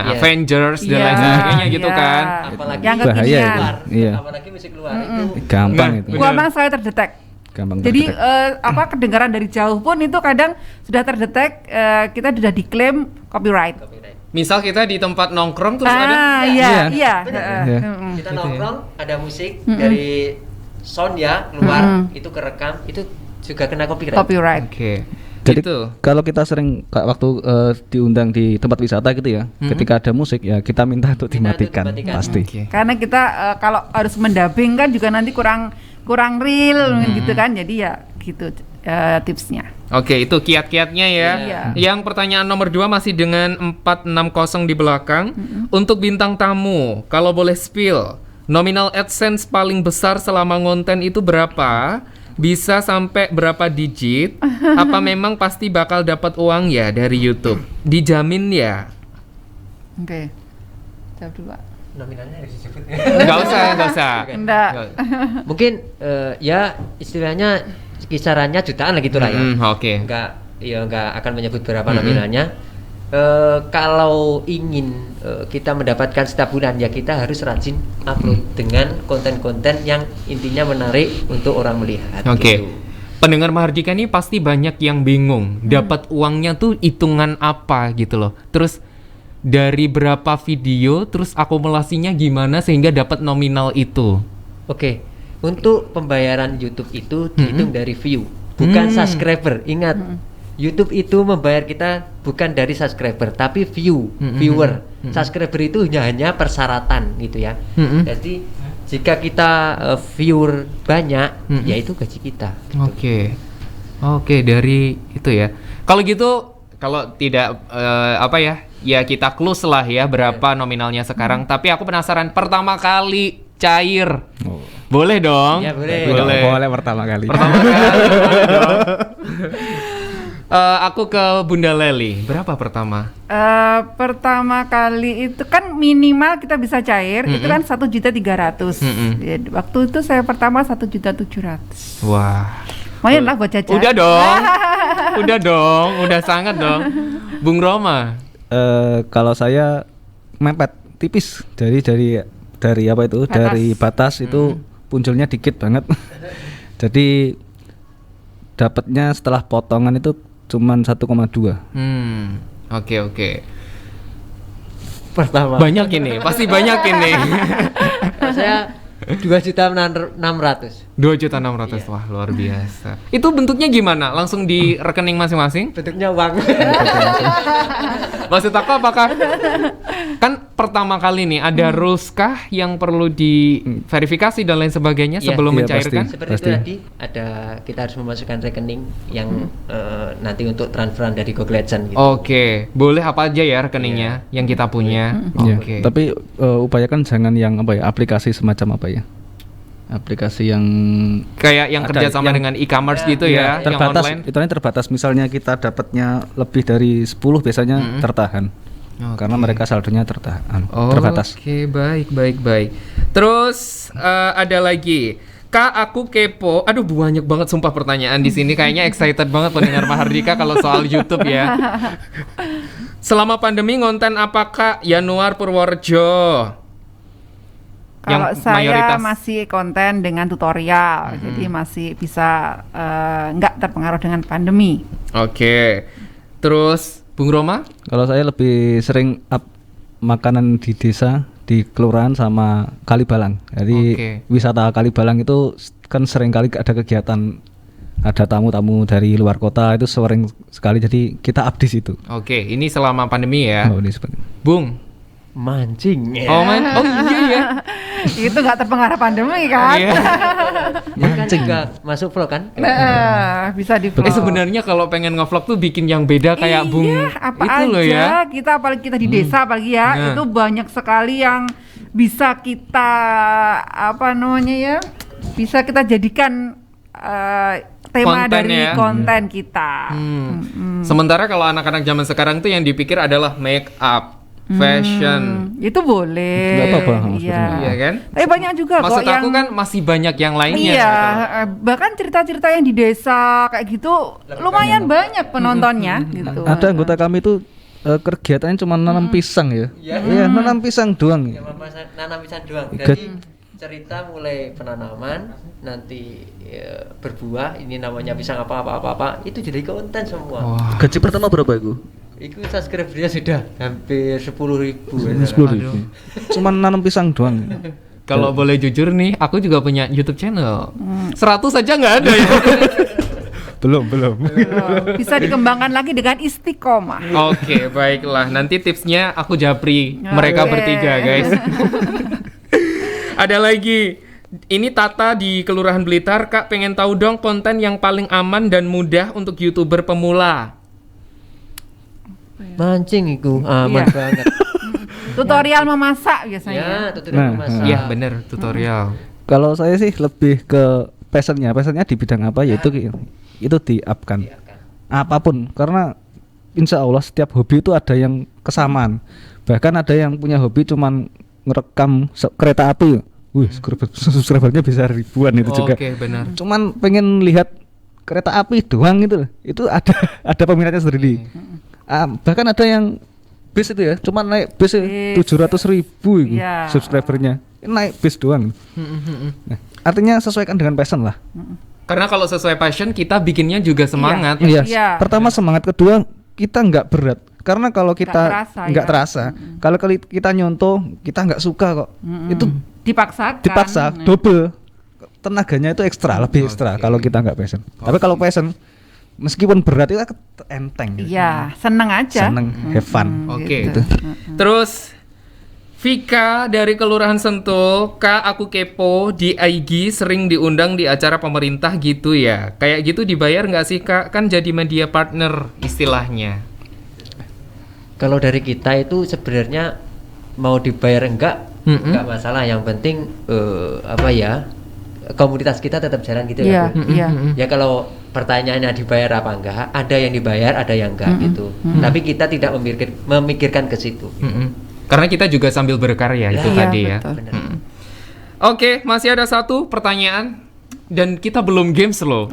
Iya. Avengers dan Iya, lain sebagainya gitu iya. kan. Apalagi Yang bahaya kekinian. itu. luar, Iya. apalagi musik luar itu Gampang Enggak, itu. bener. Gua memang saya terdetek. Gampang Jadi terdetek. kedengaran dari jauh pun itu kadang sudah terdetek, kita sudah diklaim copyright. Misal kita di tempat nongkrong terus ada Iya, iya. Iya. kita nongkrong ada musik dari sound ya keluar itu kerekam itu juga kena copyright. Copyright. Oke. Jadi Gitu. kalau kita sering waktu diundang di tempat wisata gitu ya, ketika ada musik ya kita minta untuk Minta untuk dimatikan, dimatikan. pasti. Oke. Karena kita kalau harus mendabing kan juga nanti kurang real gitu kan. Jadi ya gitu tipsnya. Oke, itu kiat-kiatnya ya. Iya. Yang pertanyaan nomor 2 masih dengan 460 di belakang. Untuk bintang tamu, kalau boleh spill, nominal AdSense paling besar selama ngonten itu berapa? Bisa sampai berapa digit? Apa memang pasti bakal dapat uang ya dari YouTube? Dijamin ya? Oke. Jawab dulu, Pak. Nominalnya harus disebut. Nggak usah. Enggak. Mungkin ya istilahnya kisarannya jutaan lah gitulah ya. Oke. Enggak akan menyebut berapa nominalnya. Kalau ingin kita mendapatkan setiap bulan ya kita harus rajin upload dengan konten-konten yang intinya menarik untuk orang melihat. Oke. gitu. Pendengar Mahardika ini pasti banyak yang bingung. Dapat uangnya tuh hitungan apa gitu loh. Terus dari berapa video, terus akumulasinya gimana sehingga dapat nominal itu? Oke. Untuk pembayaran YouTube itu dihitung dari view, bukan subscriber. Ingat, YouTube itu membayar kita bukan dari subscriber, tapi viewer. Subscriber itu hanya persyaratan gitu ya. Jadi jika kita viewer banyak, ya itu gaji kita. gitu. Oke, dari itu ya. Kalau gitu, kalau tidak ya kita close lah ya berapa nominalnya sekarang. Tapi aku penasaran pertama kali cair. Oh. Boleh dong? Ya, boleh. Boleh pertama kali. Pertama kali boleh dong. Aku ke Bunda Leli. Berapa pertama? Pertama kali itu kan minimal kita bisa cair itu kan 1.300.000. Ya, waktu itu saya pertama 1.700.000. Wah. Lumayan lah buat jajan. Udah dong. Udah dong, udah sangat dong. Bung Roma. Kalau saya mepet tipis dari apa itu? Batas. Dari batas itu munculnya dikit banget. Jadi dapatnya setelah potongan itu cuman 1,2. Oke. Pertama. Banyak ini, pasti banyak ini. Saya 2.600.000. 2.600.000, wah luar biasa. Itu bentuknya gimana? Langsung di rekening masing-masing? Bentuknya uang. Maksud aku apakah kan pertama kali nih ada rules kah yang perlu diverifikasi dan lain sebagainya Iya. sebelum Iya, mencairkan? pasti. Seperti itu tadi kita harus memasukkan rekening yang nanti untuk transferan dari Google AdSense gitu. Oke, boleh apa aja ya rekeningnya yang kita punya? Iya. Oke. Tapi upayakan jangan yang aplikasi semacam apa ya? Aplikasi yang Kayak yang ada kerja sama yang- dengan e-commerce gitu ya, yang terbatas, online. itu terbatas. Misalnya kita dapatnya lebih dari 10 biasanya tertahan. Karena mereka saldonya terbatas. Oke, baik. Terus ada lagi. Kak, aku kepo. Aduh, banyak banget sumpah pertanyaan di sini. Kayaknya excited banget pendengar Mahardika kalau soal YouTube ya. Selama pandemi ngonten apa Kak? Yanuar Purworejo. Kalau Yang saya mayoritas. masih konten dengan tutorial, jadi masih bisa nggak terpengaruh dengan pandemi. Oke. Terus Bung Roma? Kalau saya lebih sering up makanan di desa, di kelurahan sama Kalibalang. Jadi Oke. wisata Kalibalang itu kan sering kali ada kegiatan, ada tamu-tamu dari luar kota itu sering sekali. Jadi kita up di situ. Oke, ini selama pandemi ya. Oh, ini seperti- Bung, mancing. Oh iya ya. Itu nggak terpengaruh pandemi kan? Iya. Kan juga masuk vlog kan? Nah, bisa di Sebenarnya kalau pengen ngevlog tuh bikin yang beda kayak Bung apa itu aja loh ya. kita apalagi kita di desa apalagi ya Nah. itu banyak sekali yang bisa kita apa namanya ya bisa kita jadikan tema Konten dari ya. konten kita. Sementara kalau anak-anak zaman sekarang tuh yang dipikir adalah make up, fashion. Itu boleh. Nggak apa-apa, Iya. Iya kan? Tapi banyak juga Maksud kok aku kan masih banyak yang lainnya. Iya, gitu. bahkan cerita-cerita yang di desa kayak gitu lumayan banyak penontonnya gitu. Ada anggota kami itu kegiatannya cuma nanam pisang ya. Iya, nanam pisang doang. Ya, nanam pisang doang. Gad- Jadi cerita mulai penanaman nanti berbuah ini namanya pisang apa itu jadi konten semua. Gaji pertama berapa itu? Itu subscribernya sudah hampir 10.000. 10.000. Cuman nanam pisang doang. Kalau boleh jujur nih, aku juga punya YouTube channel. 100 aja nggak ada ya. Belum. Bisa dikembangkan lagi dengan istiqomah. Oke, baiklah. Nanti tipsnya aku japri mereka Oke. bertiga, guys. Ada lagi. Ini Tata di Kelurahan Blitar, Kak pengen tahu dong konten yang paling aman dan mudah untuk YouTuber pemula. Mancing itu aman Iya. banget. Tutorial memasak Ya, biasanya. tutorial masak. Iya, bener tutorial. Kalau saya sih lebih ke passionnya di bidang apa yaitu itu di-up-kan. Apapun karena insya Allah setiap hobi itu ada yang kesamaan. Bahkan ada yang punya hobi cuman ngerekam kereta api. Wih, subscribernya bisa ribuan itu juga. Oke, benar. Cuman pengen lihat kereta api doang gitu loh. Itu ada peminatnya sendiri. Bahkan ada yang bis itu ya, cuman naik bis Bis. 700.000 itu Iya. subscribernya. Naik bis doang. Nah, artinya sesuaikan dengan passion lah. Karena kalau sesuai passion kita bikinnya juga semangat. Iya. Iya. Pertama semangat, kedua kita nggak berat. Karena kalau kita terasa, nggak ya. terasa, kalau kita nyontoh kita nggak suka kok. Itu Dipaksakan. dipaksa Nah. double tenaganya itu ekstra, lebih ekstra Oke. kalau kita nggak passion. Tapi kalau passion meskipun berat itu enteng. gitu. Iya, seneng aja. Seneng, have fun. Oke. Gitu. Terus Vika dari Kelurahan Sentul, Kak aku kepo di IG sering diundang di acara pemerintah gitu ya. Kayak gitu dibayar nggak sih Kak? Kan jadi media partner istilahnya. Kalau dari kita itu sebenarnya mau dibayar enggak masalah. Yang penting apa ya? Komunitas kita tetap jalan gitu Iya, ya. Bu. iya. Ya kalau pertanyaannya dibayar apa enggak, ada yang dibayar, ada yang enggak gitu. Tapi kita tidak memikirkan ke situ. Karena kita juga sambil berkarya itu Iya, tadi ya. betul. Benar. Oke, masih ada satu pertanyaan dan kita belum games loh.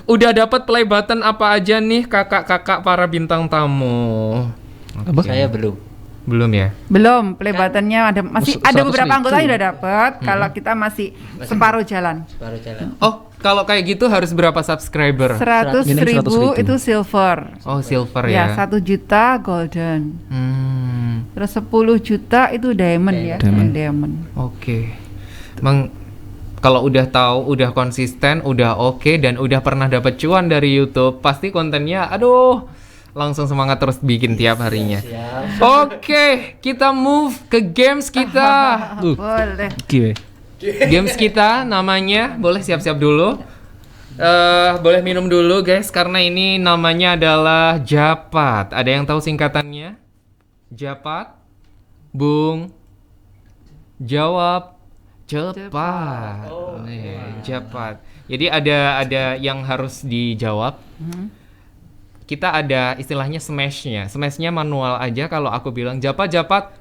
Udah dapat play button apa aja nih kakak-kakak para bintang tamu? Apa? Saya belum. Belum ya? Belum, play buttonnya ada masih ada 100.000. beberapa anggota yang udah dapet. Kalau kita masih separuh jalan. Baru jalan. Oh, kalau kayak gitu harus berapa subscriber? 100.000 Minim 100.000. itu silver. Oh, silver Ya, ya. 1 juta golden. Hmm, Terus 10 juta itu diamond ya, diamond. oke. Emang kalau udah tahu, udah konsisten, udah oke dan udah pernah dapat cuan dari YouTube, pasti kontennya aduh, langsung semangat terus bikin tiap harinya. Oke, kita move ke games kita. Boleh. Gue. Games kita namanya, boleh siap-siap dulu. Boleh minum dulu guys, karena ini namanya adalah Japat. Ada yang tahu singkatannya? Japat, Bung, jawab cepat. Nih, Japat. Jadi ada yang harus dijawab. Kita ada istilahnya smashnya. Smashnya manual aja. Kalau aku bilang japat,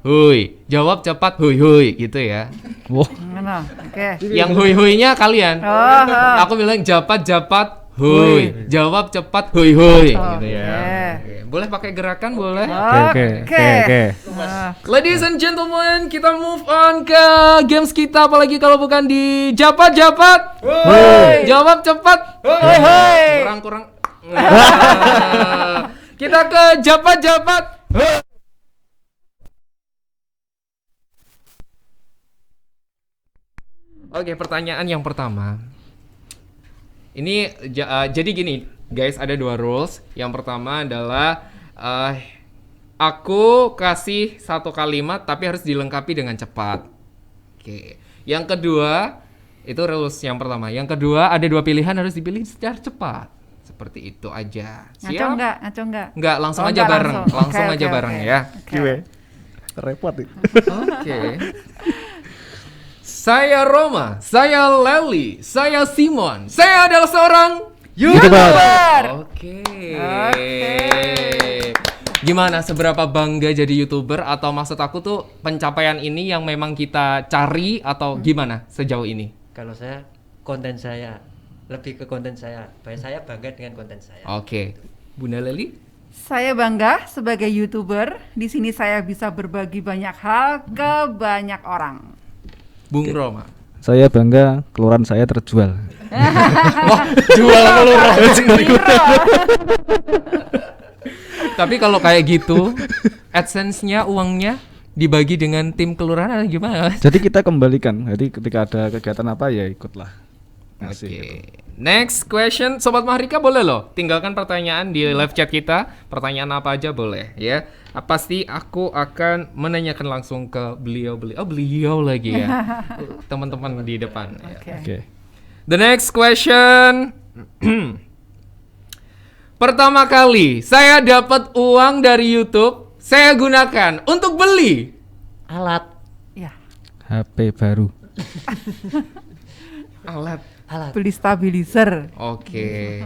hui, jawab cepat, hui, gitu ya. Wah, Mana? Oke. Yang hui-huinya kalian. Oh, Aku bilang japat, hui, jawab cepat, hui, gitu ya. Oke. Boleh pakai gerakan, boleh. oke. Nah, Ladies and gentlemen, kita move on ke games kita, apalagi kalau bukan di japat. Jawab cepat. Kurang. Kita ke japat. Oke, pertanyaan yang pertama. Ini jadi gini, guys, ada 2 rules. Yang pertama adalah Aku kasih satu kalimat tapi harus dilengkapi dengan cepat. Oke. Yang kedua, itu rules yang pertama. Yang kedua, ada 2 pilihan harus dipilih secara cepat. Seperti itu aja. Ngaco Siap? enggak? Enggak, langsung Oh, aja enggak, bareng. langsung. Langsung Oke, aja oke, bareng oke. ya. Oke. Repot nih. Oke. Saya Roma, saya Leli, saya Simon. Saya adalah seorang YouTuber. Oke. Oke. Gimana, seberapa bangga jadi YouTuber, atau maksud aku tuh pencapaian ini yang memang kita cari atau gimana sejauh ini? Kalau saya konten saya lebih ke konten saya. Saya bangga dengan konten saya. Oke. Bunda Leli? Saya bangga sebagai YouTuber. Di sini saya bisa berbagi banyak hal ke banyak orang. Bung Roma. Saya bangga keluaran saya terjual. Wah, jual kelurahan. Tapi kalau kayak gitu, AdSense-nya, uangnya dibagi dengan tim kelurahan atau gimana? Jadi kita kembalikan. Jadi ketika ada kegiatan apa ya ikutlah. Ngasih Oke. gitu. Next question, Sobat Mahrika boleh loh tinggalkan pertanyaan di live chat kita. Pertanyaan apa aja boleh ya. Pasti aku akan menanyakan langsung ke beliau. Oh, beliau lagi ya. Teman-teman di depan ya. Oke. Oke. The next question. Pertama kali saya dapat uang dari YouTube, saya gunakan untuk beli Alat. Ya, HP baru. alat. beli stabilizer. Oke.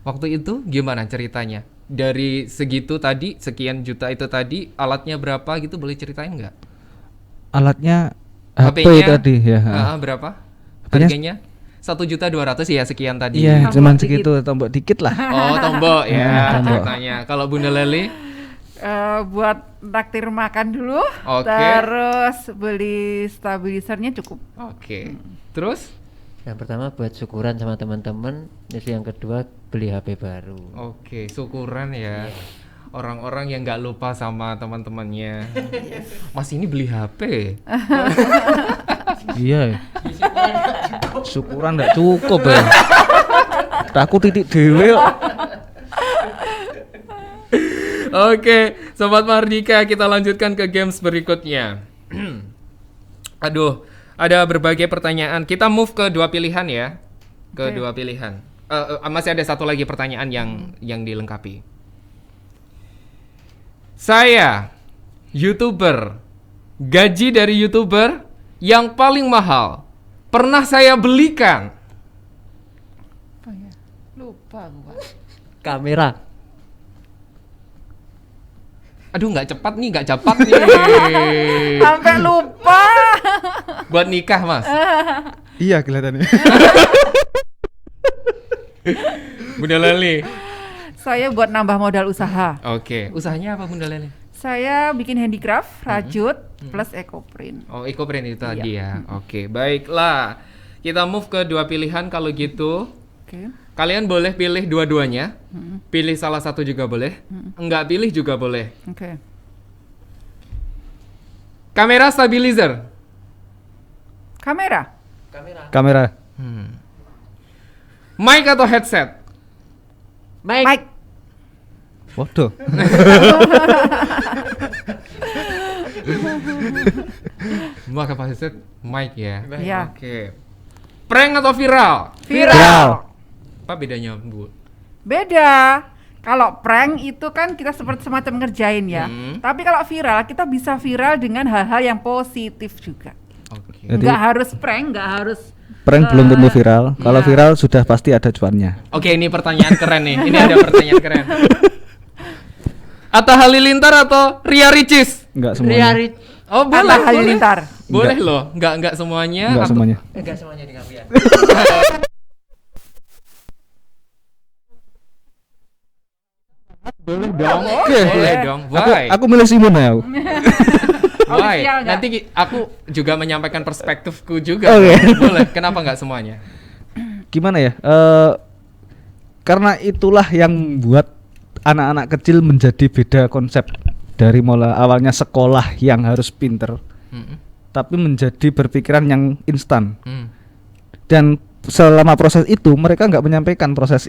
Waktu itu gimana ceritanya? Dari segitu tadi, sekian juta itu tadi, alatnya berapa gitu, boleh ceritain nggak? Alatnya HP HP-nya? tadi ya. Berapa? HP-nya Harganya? 1.200.000 ya, sekian tadi. Iya, Tombok cuman dikit. segitu, tombok dikit lah. Oh, tombok ya Tombok. ceritanya. Kalau Bunda Leli? Buat traktir makan dulu. Oke. Terus beli stabilizernya cukup. Oke. Terus? Yang pertama buat syukuran sama teman-teman. Terus yang kedua beli HP baru. Oke, syukuran ya. Orang-orang yang nggak lupa sama teman-temannya. Mas ini beli HP. Iya. Syukuran enggak cukup ya. Aku titik dewe kok. Oke, Sobat Mardika, kita lanjutkan ke games berikutnya. Aduh, ada berbagai pertanyaan. Kita move ke 2 pilihan ya. Ke Oke. 2 pilihan. Masih ada satu lagi pertanyaan yang dilengkapi. Saya YouTuber, gaji dari YouTuber yang paling mahal pernah saya belikan. Apa ya? Lupa gua. Kamera. Aduh, nggak cepat nih. Sampai lupa. Buat nikah, Mas. Iya kelihatannya. Bunda Leli. Saya buat nambah modal usaha. Oke, usahanya apa Bunda Leli? Saya bikin handicraft, rajut, plus ekoprint. Oh, EcoPrint itu tadi Iya. ya. Oke, baiklah. Kita move ke 2 pilihan kalau gitu. Oke. Kalian boleh pilih dua-duanya. Pilih salah satu juga boleh. Enggak pilih juga boleh. Oke. Kamera stabilizer. Kamera. Kamera. Mic atau headset? Mic. Waduh. Mic apa headset? Mic ya. Iya. Oke. Prank atau viral? Viral. Apa bedanya, Bu? Beda. Kalau prank itu kan kita seperti semacam ngerjain ya. Tapi kalau viral kita bisa viral dengan hal-hal yang positif juga. Oke. Jadi Nggak harus prank, nggak harus prank belum tentu viral. Kalau iya. viral sudah pasti ada cuannya. Oke, ini pertanyaan keren nih. Ini ada pertanyaan keren. Atta Halilintar atau Ria Ricis? Enggak semuanya. Oh, boleh. Atta Halilintar. Boleh loh. Enggak semuanya. Enggak semuanya. Enggak semuanya di ya. Boleh dong. Oke. Boleh dong. Aku, Why? aku milih Simon ya. Why? Official nggak? Nanti aku juga menyampaikan perspektifku juga. Oke. Boleh. Kenapa nggak semuanya? Gimana ya? Karena itulah yang buat anak-anak kecil menjadi beda konsep dari mulai awalnya sekolah yang harus pinter, tapi menjadi berpikiran yang instan. Dan selama proses itu mereka nggak menyampaikan proses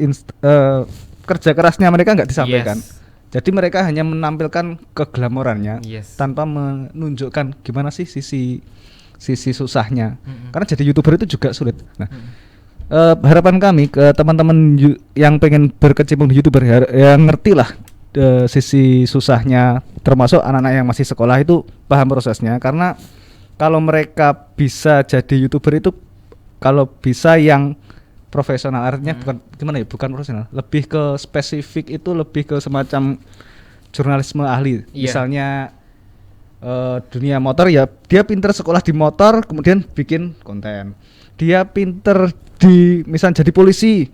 kerja kerasnya mereka nggak disampaikan. Yes. Jadi mereka hanya menampilkan keglamorannya Yes. tanpa menunjukkan gimana sih sisi susahnya. Karena jadi YouTuber itu juga sulit. Nah, harapan kami ke teman-teman yang pengen berkecimpung di YouTuber yang ngerti lah sisi susahnya, termasuk anak-anak yang masih sekolah itu paham prosesnya. Karena kalau mereka bisa jadi YouTuber itu, kalau bisa yang profesional, artinya bukan gimana ya, bukan profesional, lebih ke spesifik, itu lebih ke semacam jurnalisme ahli. Misalnya dunia motor ya, dia pinter sekolah di motor kemudian bikin konten. Dia pinter di misal jadi polisi,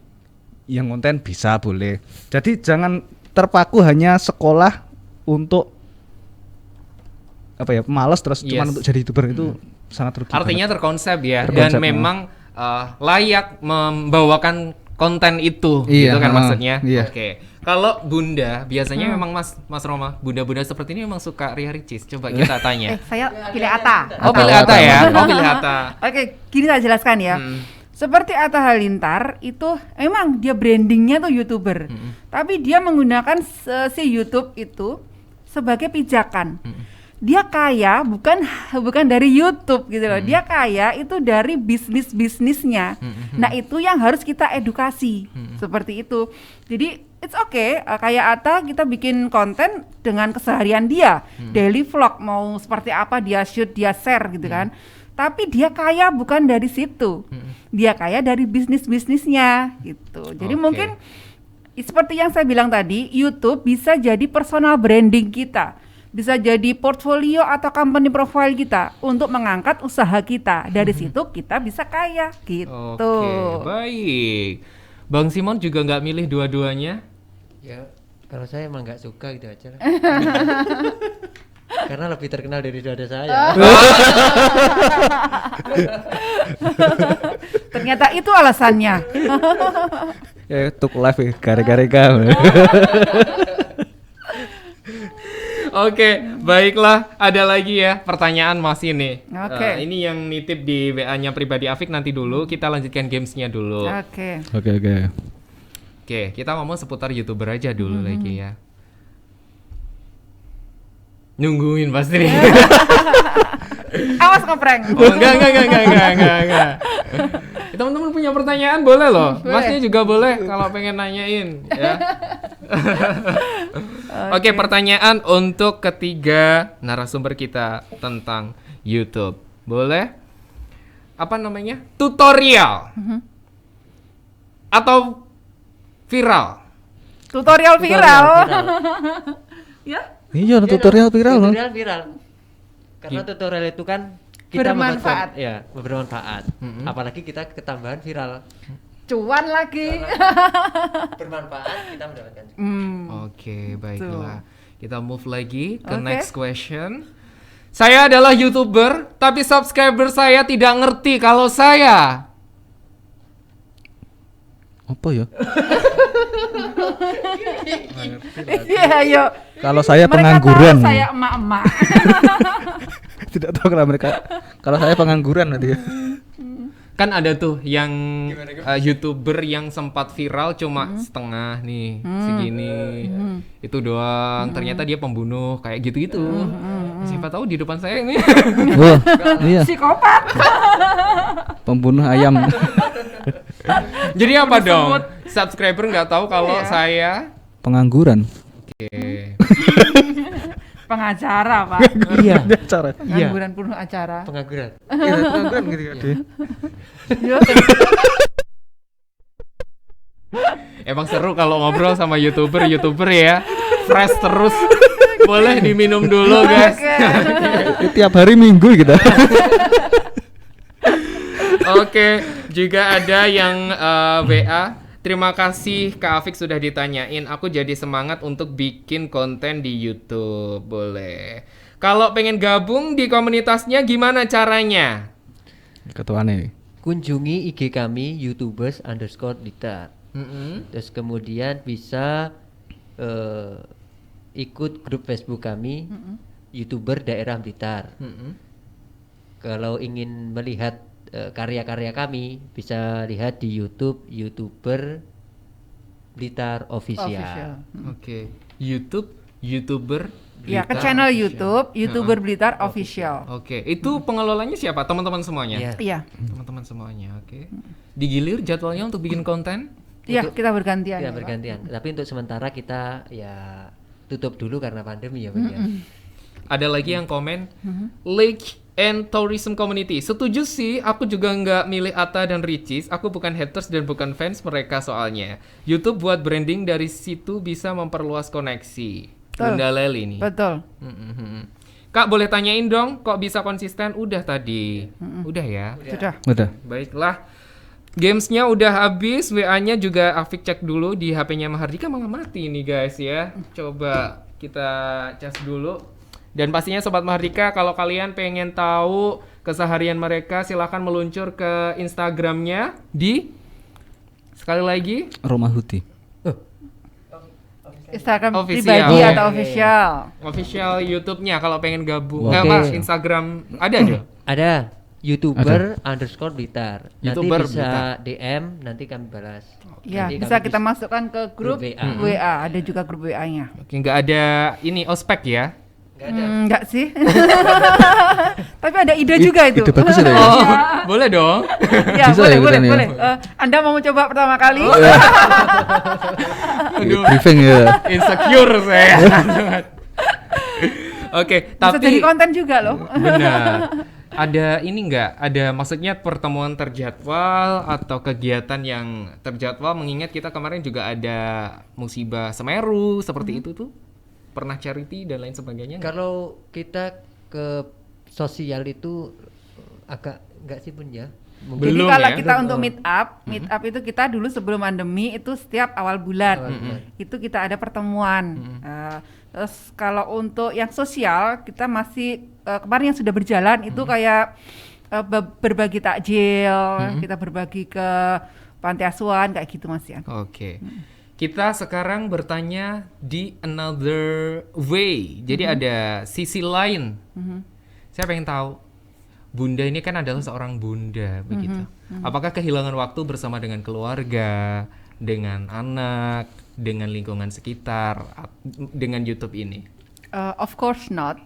yang konten bisa boleh. Jadi jangan terpaku hanya sekolah untuk apa ya, malas terus cuman untuk jadi YouTuber, itu sangat rugi. Artinya banget. terkonsep ya, Terkonsep, dan memang layak membawakan konten itu, Iya, gitu kan maksudnya. iya. Oke. Kalau Bunda biasanya memang Mas Roma, bunda-bunda seperti ini memang suka ricis. Coba kita tanya. Saya pilih Atta. Oh, pilih Atta ya. Oh, pilih Atta. Oke, gini saya jelaskan ya. Seperti Atta Halilintar itu emang dia brandingnya tuh YouTuber, tapi dia menggunakan si YouTube itu sebagai pijakan. Dia kaya bukan dari YouTube gitu loh. Dia kaya itu dari bisnisnya. Nah, itu yang harus kita edukasi. Seperti itu. Jadi it's okay, kayak Atta kita bikin konten dengan keseharian dia. Daily vlog mau seperti apa dia shoot, dia share gitu kan. Tapi dia kaya bukan dari situ. Dia kaya dari bisnisnya gitu. Jadi mungkin seperti yang saya bilang tadi, YouTube bisa jadi personal branding kita. Bisa jadi portfolio atau company profile kita untuk mengangkat usaha kita. Dari situ kita bisa kaya gitu. Oke, baik. Bang Simon juga nggak milih dua-duanya? Ya, kalau saya emang nggak suka gitu aja lah. Karena lebih terkenal daripada saya. Ternyata itu alasannya. Ya untuk live ya, gara-gara kamu. Oke, baiklah. Ada lagi ya pertanyaan masih nih. Oke. Ini yang nitip di WA-nya pribadi Afik nanti dulu. Kita lanjutkan gamesnya dulu. Oke. Oke. Oke, kita ngomong seputar YouTuber aja dulu lagi ya. Nungguin pasti nih. Awas ngeprank. Oh, enggak. Teman-teman punya pertanyaan boleh loh. Boleh. Masnya juga boleh kalau pengen nanyain ya. Oke, pertanyaan untuk ketiga narasumber kita tentang YouTube. Boleh? Apa namanya? Tutorial. Atau viral? Tutorial viral. Ya. Iya, tutorial viral loh. Tutorial viral. Karena tutorial itu kan kita Bermanfaat. bermanfaat. Apalagi kita ketambahan viral. Cuan lagi. Bermanfaat, kita mendapatkan. Oke, baiklah. Kita move lagi ke Oke. next question. Saya adalah YouTuber, tapi subscriber saya tidak ngerti kalau saya. Apa ya? Iya, ayo. Kalau saya Mereka pengangguran. tahu saya emak-emak. Tidak tahu kalau mereka. Kalau saya pengangguran nanti. Kan ada tuh yang YouTuber yang sempat viral cuma setengah nih, segini. Itu doang. Ternyata dia pembunuh kayak gitu-gitu. Siapa tahu di depan saya ini. Wah, iya. Psikopat. Pembunuh ayam. Jadi apa dong? Subscriber nggak tahu kalau Iya. saya. Pengangguran. Oke. Pengacara, Pak. Iya. Cara. Pengangguran penuh acara. Pengangguran. Iya, pengangguran gitu ya. Yo. Emang seru kalau ngobrol sama YouTuber ya. Fresh terus. Boleh diminum dulu, guys. Oke. Tiap hari Minggu gitu. Oke, juga ada yang WA. Terima kasih Kak Afik sudah ditanyain. Aku jadi semangat untuk bikin konten di YouTube. Boleh. Kalau pengen gabung di komunitasnya gimana caranya? Ketuanya. Kunjungi IG kami youtubers_Blitar. Terus kemudian bisa ikut grup Facebook kami YouTuber Daerah Blitar. Kalau ingin melihat karya-karya kami bisa lihat di YouTube YouTuber Blitar Official. Official. Oke. YouTuber Ya, ke Blitar channel Official. YouTube YouTuber Blitar Official. Oke, itu pengelolanya siapa? Teman-teman semuanya? Iya. Iya. Teman-teman semuanya, oke. Digilir jadwalnya untuk bikin konten? Iya, Untuk- kita bergantian. Kita ya, Pak. bergantian. Tapi untuk sementara kita ya tutup dulu karena pandemi ya, Bang ya. Ada lagi yang komen, Lake and Tourism Community. Setuju sih, aku juga nggak milih Atta dan Ricis. Aku bukan haters dan bukan fans mereka soalnya. YouTube buat branding, dari situ bisa memperluas koneksi. Betul. Bunda Leli nih. Betul. Kak, boleh tanyain dong, kok bisa konsisten? Udah tadi. Udah ya? Sudah. Udah. Baiklah. Gamesnya udah habis, WA-nya juga Afik cek dulu di HP-nya Mahardika, malah mati nih guys ya. Coba kita cas dulu. Dan pastinya Sobat Mahardika, kalau kalian pengen tahu keseharian mereka, silahkan meluncur ke Instagramnya di, sekali lagi, Roma Huti. Instagram Official. pribadi Oh. atau official. official YouTube-nya kalau pengen gabung. Oke. Nggak Mas, Instagram ada aja? Ada YouTuber _Blitar. Nanti YouTuber bisa Blitar. DM, nanti kami balas. Ya, Nanti bisa kami kita masukkan ke grup Grup WA. Ada juga grup WA-nya. Oke, nggak ada ini ospek ya? Enggak sih. Tapi ada ide juga itu. Ide bagus ya. Oh, boleh dong. Ya, Bisa boleh, ya boleh, kita nih ya? boleh. Anda mau coba pertama kali? Aduh, Briefing ya. insecure saya. Oke, Bisa tapi jadi konten juga loh. benar. Ada ini nggak? Ada maksudnya pertemuan terjadwal atau kegiatan yang terjadwal, mengingat kita kemarin juga ada musibah Semeru seperti itu tuh. Pernah charity dan lain sebagainya nggak? Kalau kita ke sosial itu agak enggak sih Bun ya? Jadi Belum kalau ya? kita untuk meet up itu kita dulu sebelum pandemi itu setiap awal bulan. Itu kita ada pertemuan. Terus kalau untuk yang sosial kita masih kemarin yang sudah berjalan itu kayak berbagi takjil, kita berbagi ke panti asuhan kayak gitu Mas ya. Oke. Kita sekarang bertanya di another way. Jadi ada sisi lain. Saya pengen tahu, Bunda ini kan adalah seorang bunda begitu. Apakah kehilangan waktu bersama dengan keluarga, dengan anak, dengan lingkungan sekitar, dengan YouTube ini? Of course not.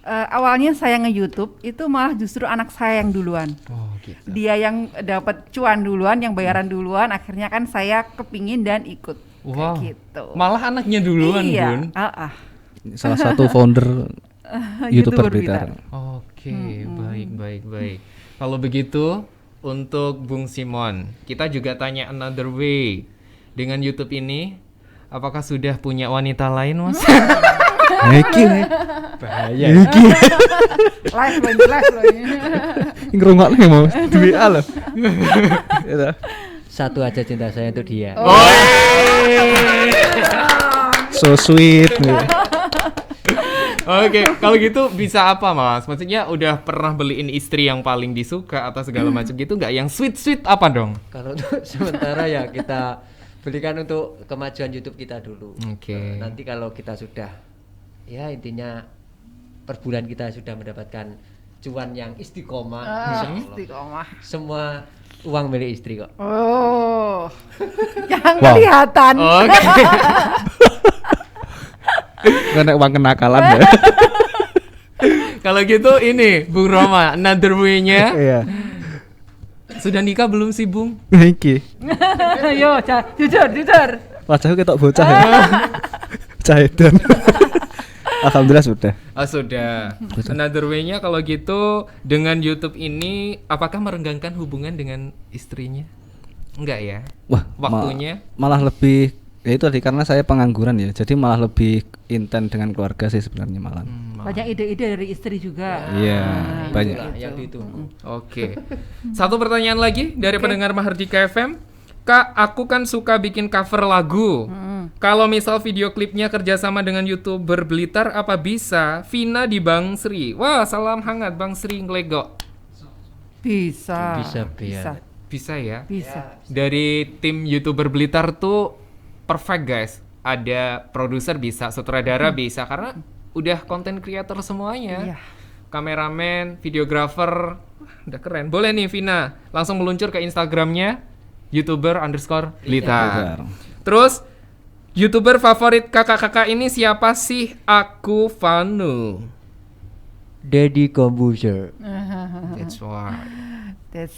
Awalnya saya nge-YouTube itu malah justru anak saya yang duluan. Oh gitu. Dia yang dapat cuan duluan, yang bayaran duluan, akhirnya kan saya kepingin dan ikut. Wow. Kayak gitu. Malah anaknya duluan, iya. Bun. Salah satu founder YouTuber Blitar. Oke, baik. Kalau begitu, untuk Bung Simon, kita juga tanya another way. Dengan YouTube ini, apakah sudah punya wanita lain, Mas? Iki. Bahaya. Iki. Live loh ini. Ngrungokne mau duwe A loh. Gitu. Satu aja cinta saya untuk dia. So sweet. Oke, kalau gitu bisa apa, Mas? Maksudnya udah pernah beliin istri yang paling disuka atau segala macam gitu nggak? Yang sweet apa dong? Kalau untuk sementara ya kita belikan untuk kemajuan YouTube kita dulu. Oke. Nanti kalau kita sudah, ya intinya per bulan kita sudah mendapatkan cuan yang istiqomah, insya Allah. Istiqomah. Semua uang milik istri kok. Oh, yang Wow. kelihatan. Oke. Kena uang kenakalan ya. Kalau gitu ini, Bung Roma, another way-nya Iya. sudah nikah belum sih, Bung? Iki. Yo, jujur. Wajahku ketok bocah ya. Bocah edan. Alhamdulillah sudah. Ah, sudah. Another way-nya kalau gitu dengan YouTube ini apakah merenggangkan hubungan dengan istrinya? Enggak ya? Wah, Waktunya? malah lebih ya itu tadi karena saya pengangguran ya. Jadi malah lebih intent dengan keluarga sih sebenarnya malah. Banyak ide-ide dari istri juga. Iya, banyak. Itulah yang ditunggu. Oke. Satu pertanyaan lagi dari pendengar Mahardika FM. Kak, aku kan suka bikin cover lagu. Kalau misal video klipnya kerjasama dengan YouTuber Blitar, apa bisa? Vina di Bang Sri. Wah, salam hangat Bang Sri Nglego. Bisa. Bisa. Bisa ya? Bisa. Dari tim YouTuber Blitar tuh perfect guys. Ada produser bisa, sutradara bisa, karena udah content creator semuanya. Iya. Kameramen, videografer, udah keren. Boleh nih Vina, langsung meluncur ke Instagramnya YouTuber_Blitar. Terus YouTuber favorit kakak-kakak ini siapa sih? Aku Vanu. Deddy Kombuser. That's why. That's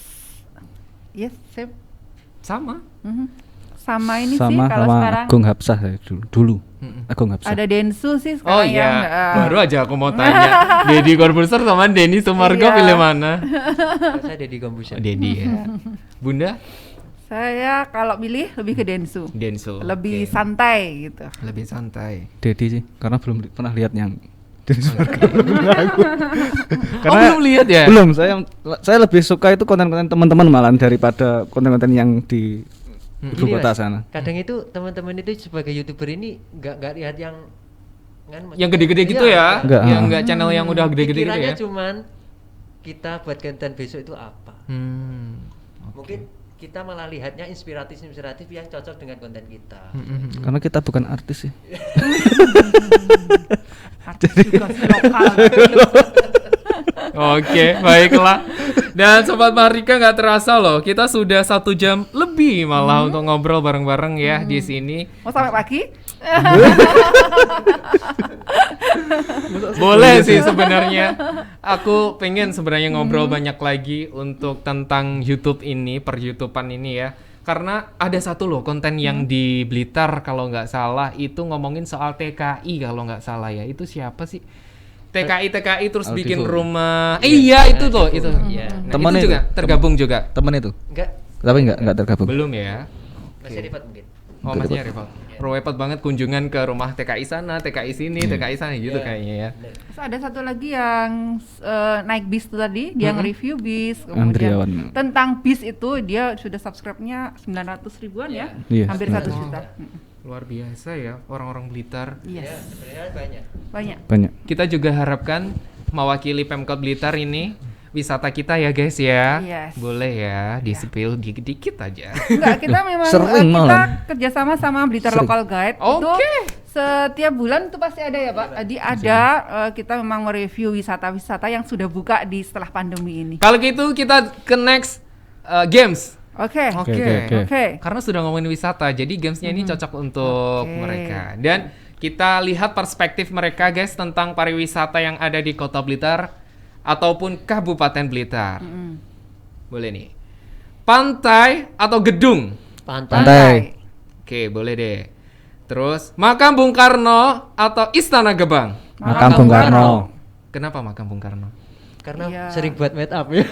yes, sip. Sama. Sama ini sih Sama kalau sama sekarang Agung Hapsah ya, dulu. Agung Hapsah. ada Densu sih sekarang Oh yang iya, baru aja aku mau tanya. Deddy Corbuzier sama Denny Sumargo Iya. pilih mana? Saya Deddy Kombuser. Deddy ya. Bunda? saya kalau pilih lebih ke Densu. Denso. Lebih Oke. santai gitu. Lebih santai. Dedi sih, karena belum pernah lihat yang Dedi Sumargo. Oh, belum lihat ya? Belum, saya lebih suka itu konten-konten teman-teman malah daripada konten-konten yang di ibu Gini, kota Mas, sana. kadang itu teman-teman itu sebagai YouTuber ini nggak lihat yang Yang gede-gede gitu ya? Enggak, Yang enggak channel yang udah gede-gede gitu pikirannya ya? cuman kita buat konten besok itu apa. Mungkin kita malah lihatnya inspiratif yang cocok dengan konten kita. Karena kita bukan artis sih. Artis juga sih lokal. Oke, baiklah. Dan Sobat Mahardika nggak terasa loh, kita sudah 1 jam lebih malah untuk ngobrol bareng-bareng ya di sini. Mau sampai pagi? Boleh sih sebenarnya. Aku pengen sebenarnya ngobrol banyak lagi untuk tentang YouTube ini, per YouTubean ini ya. Karena ada satu loh konten yang di Blitar kalau nggak salah itu ngomongin soal TKI kalau nggak salah ya. Itu siapa sih? TKI terus Aldivo. bikin rumah. Iya itu tuh, itu. Iya. Nah, Teman itu itu, juga tergabung juga. Temen itu. Enggak, Tapi enggak tergabung. Belum ya. masih dapat mungkin. Oh, masnya repot. Repot banget kunjungan ke rumah TKI sana, TKI sini, TKI sana gitu Iya. kayaknya ya. Terus ada satu lagi yang naik bis itu tadi, dia nge-review bis, Andriawan. kemudian tentang bis itu dia sudah subscribe-nya 900 ribuan ya, Iya. hampir 1 juta. Luar biasa ya orang-orang Blitar. Yes, Ya, sebenarnya banyak. banyak. Banyak. Kita juga harapkan mewakili Pemkot Blitar ini wisata kita ya guys ya. Yes. Boleh ya, di-spill dikit-dikit aja. Enggak, kita memang Sering kita malah. kerjasama sama Blitar Sering. Local Guide Oke. itu setiap bulan itu pasti ada ya Pak. Jadi ada kita memang mereview wisata-wisata yang sudah buka di setelah pandemi ini. Kalau gitu kita ke next games. Oke. Oke. Oke. Karena sudah ngomongin wisata, jadi gamesnya ini cocok untuk Oke. mereka. Dan kita lihat perspektif mereka guys tentang pariwisata yang ada di Kota Blitar ataupun Kabupaten Blitar. Boleh nih. Pantai atau gedung? Pantai. Oke, boleh deh. Terus makam Bung Karno atau Istana Gebang? Makam Bung Karno. Kenapa makam Bung Karno? Karena Iya. sering buat meet up ya.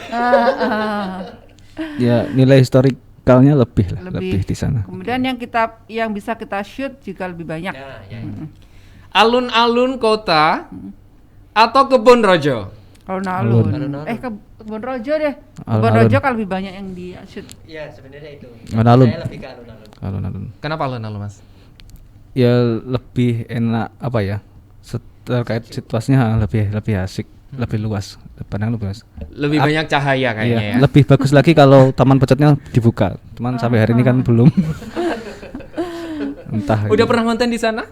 Ya nilai historikalnya lebih lah, lebih di sana. Kemudian yang bisa kita shoot juga lebih banyak. Ya. Alun-alun kota atau Kebon Rojo? Alun-alun. Alun-alun. Kebon Rojo deh. Kebon Alun-alun. Rojo kalau lebih banyak yang di shoot. Ya, sebenarnya itu. Alun-alun. Saya lebih ke alun-alun. Alun-alun. Kenapa alun-alun, Mas? Ya lebih enak apa ya? Terkait situasinya lebih asik, lebih luas, pandangan lebih luas. Lebih banyak cahaya kayaknya Iya, ya. lebih bagus lagi kalau taman pecetnya dibuka. Cuman sampai hari ini kan belum. Entah. Udah pernah nonton di sana?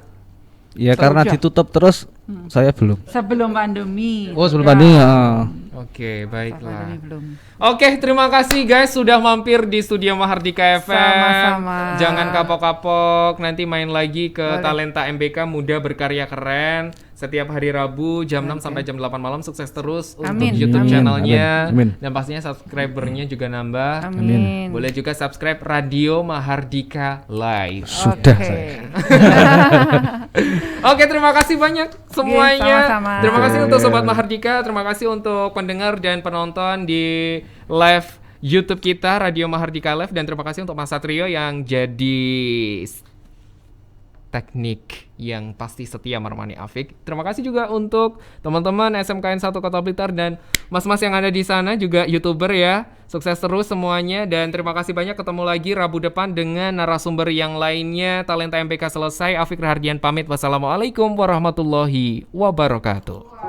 Ya karena ditutup terus saya belum. Sebelum pandemi. Oh sebelum pandemi ya. Oke, baiklah. Pandemi belum. Oke, terima kasih guys sudah mampir di studio Mahardika FM. Sama-sama. Jangan kapok-kapok, nanti main lagi ke Boleh. Talenta MBK Muda Berkarya Keren setiap hari Rabu jam 6 sampai jam 8 malam. Sukses terus Amin. untuk YouTube Amin. channelnya Amin. dan pastinya subscribernya juga nambah. Amin. Boleh juga subscribe Radio Mahardika Live. Sudah Oke. saya. Oke, terima kasih banyak semuanya. sama-sama. Terima kasih Oke. untuk Sobat Mahardika, terima kasih untuk pendengar dan penonton di live YouTube kita Radio Mahardika Live, dan terima kasih untuk Mas Satrio yang jadi teknik yang pasti setia menemani Afik. Terima kasih juga untuk teman-teman SMKN 1 Kota Blitar dan mas-mas yang ada di sana juga YouTuber ya. Sukses terus semuanya dan terima kasih banyak. Ketemu lagi Rabu depan dengan narasumber yang lainnya. Talenta MBK selesai. Afik Rahardian pamit. Wassalamualaikum warahmatullahi wabarakatuh.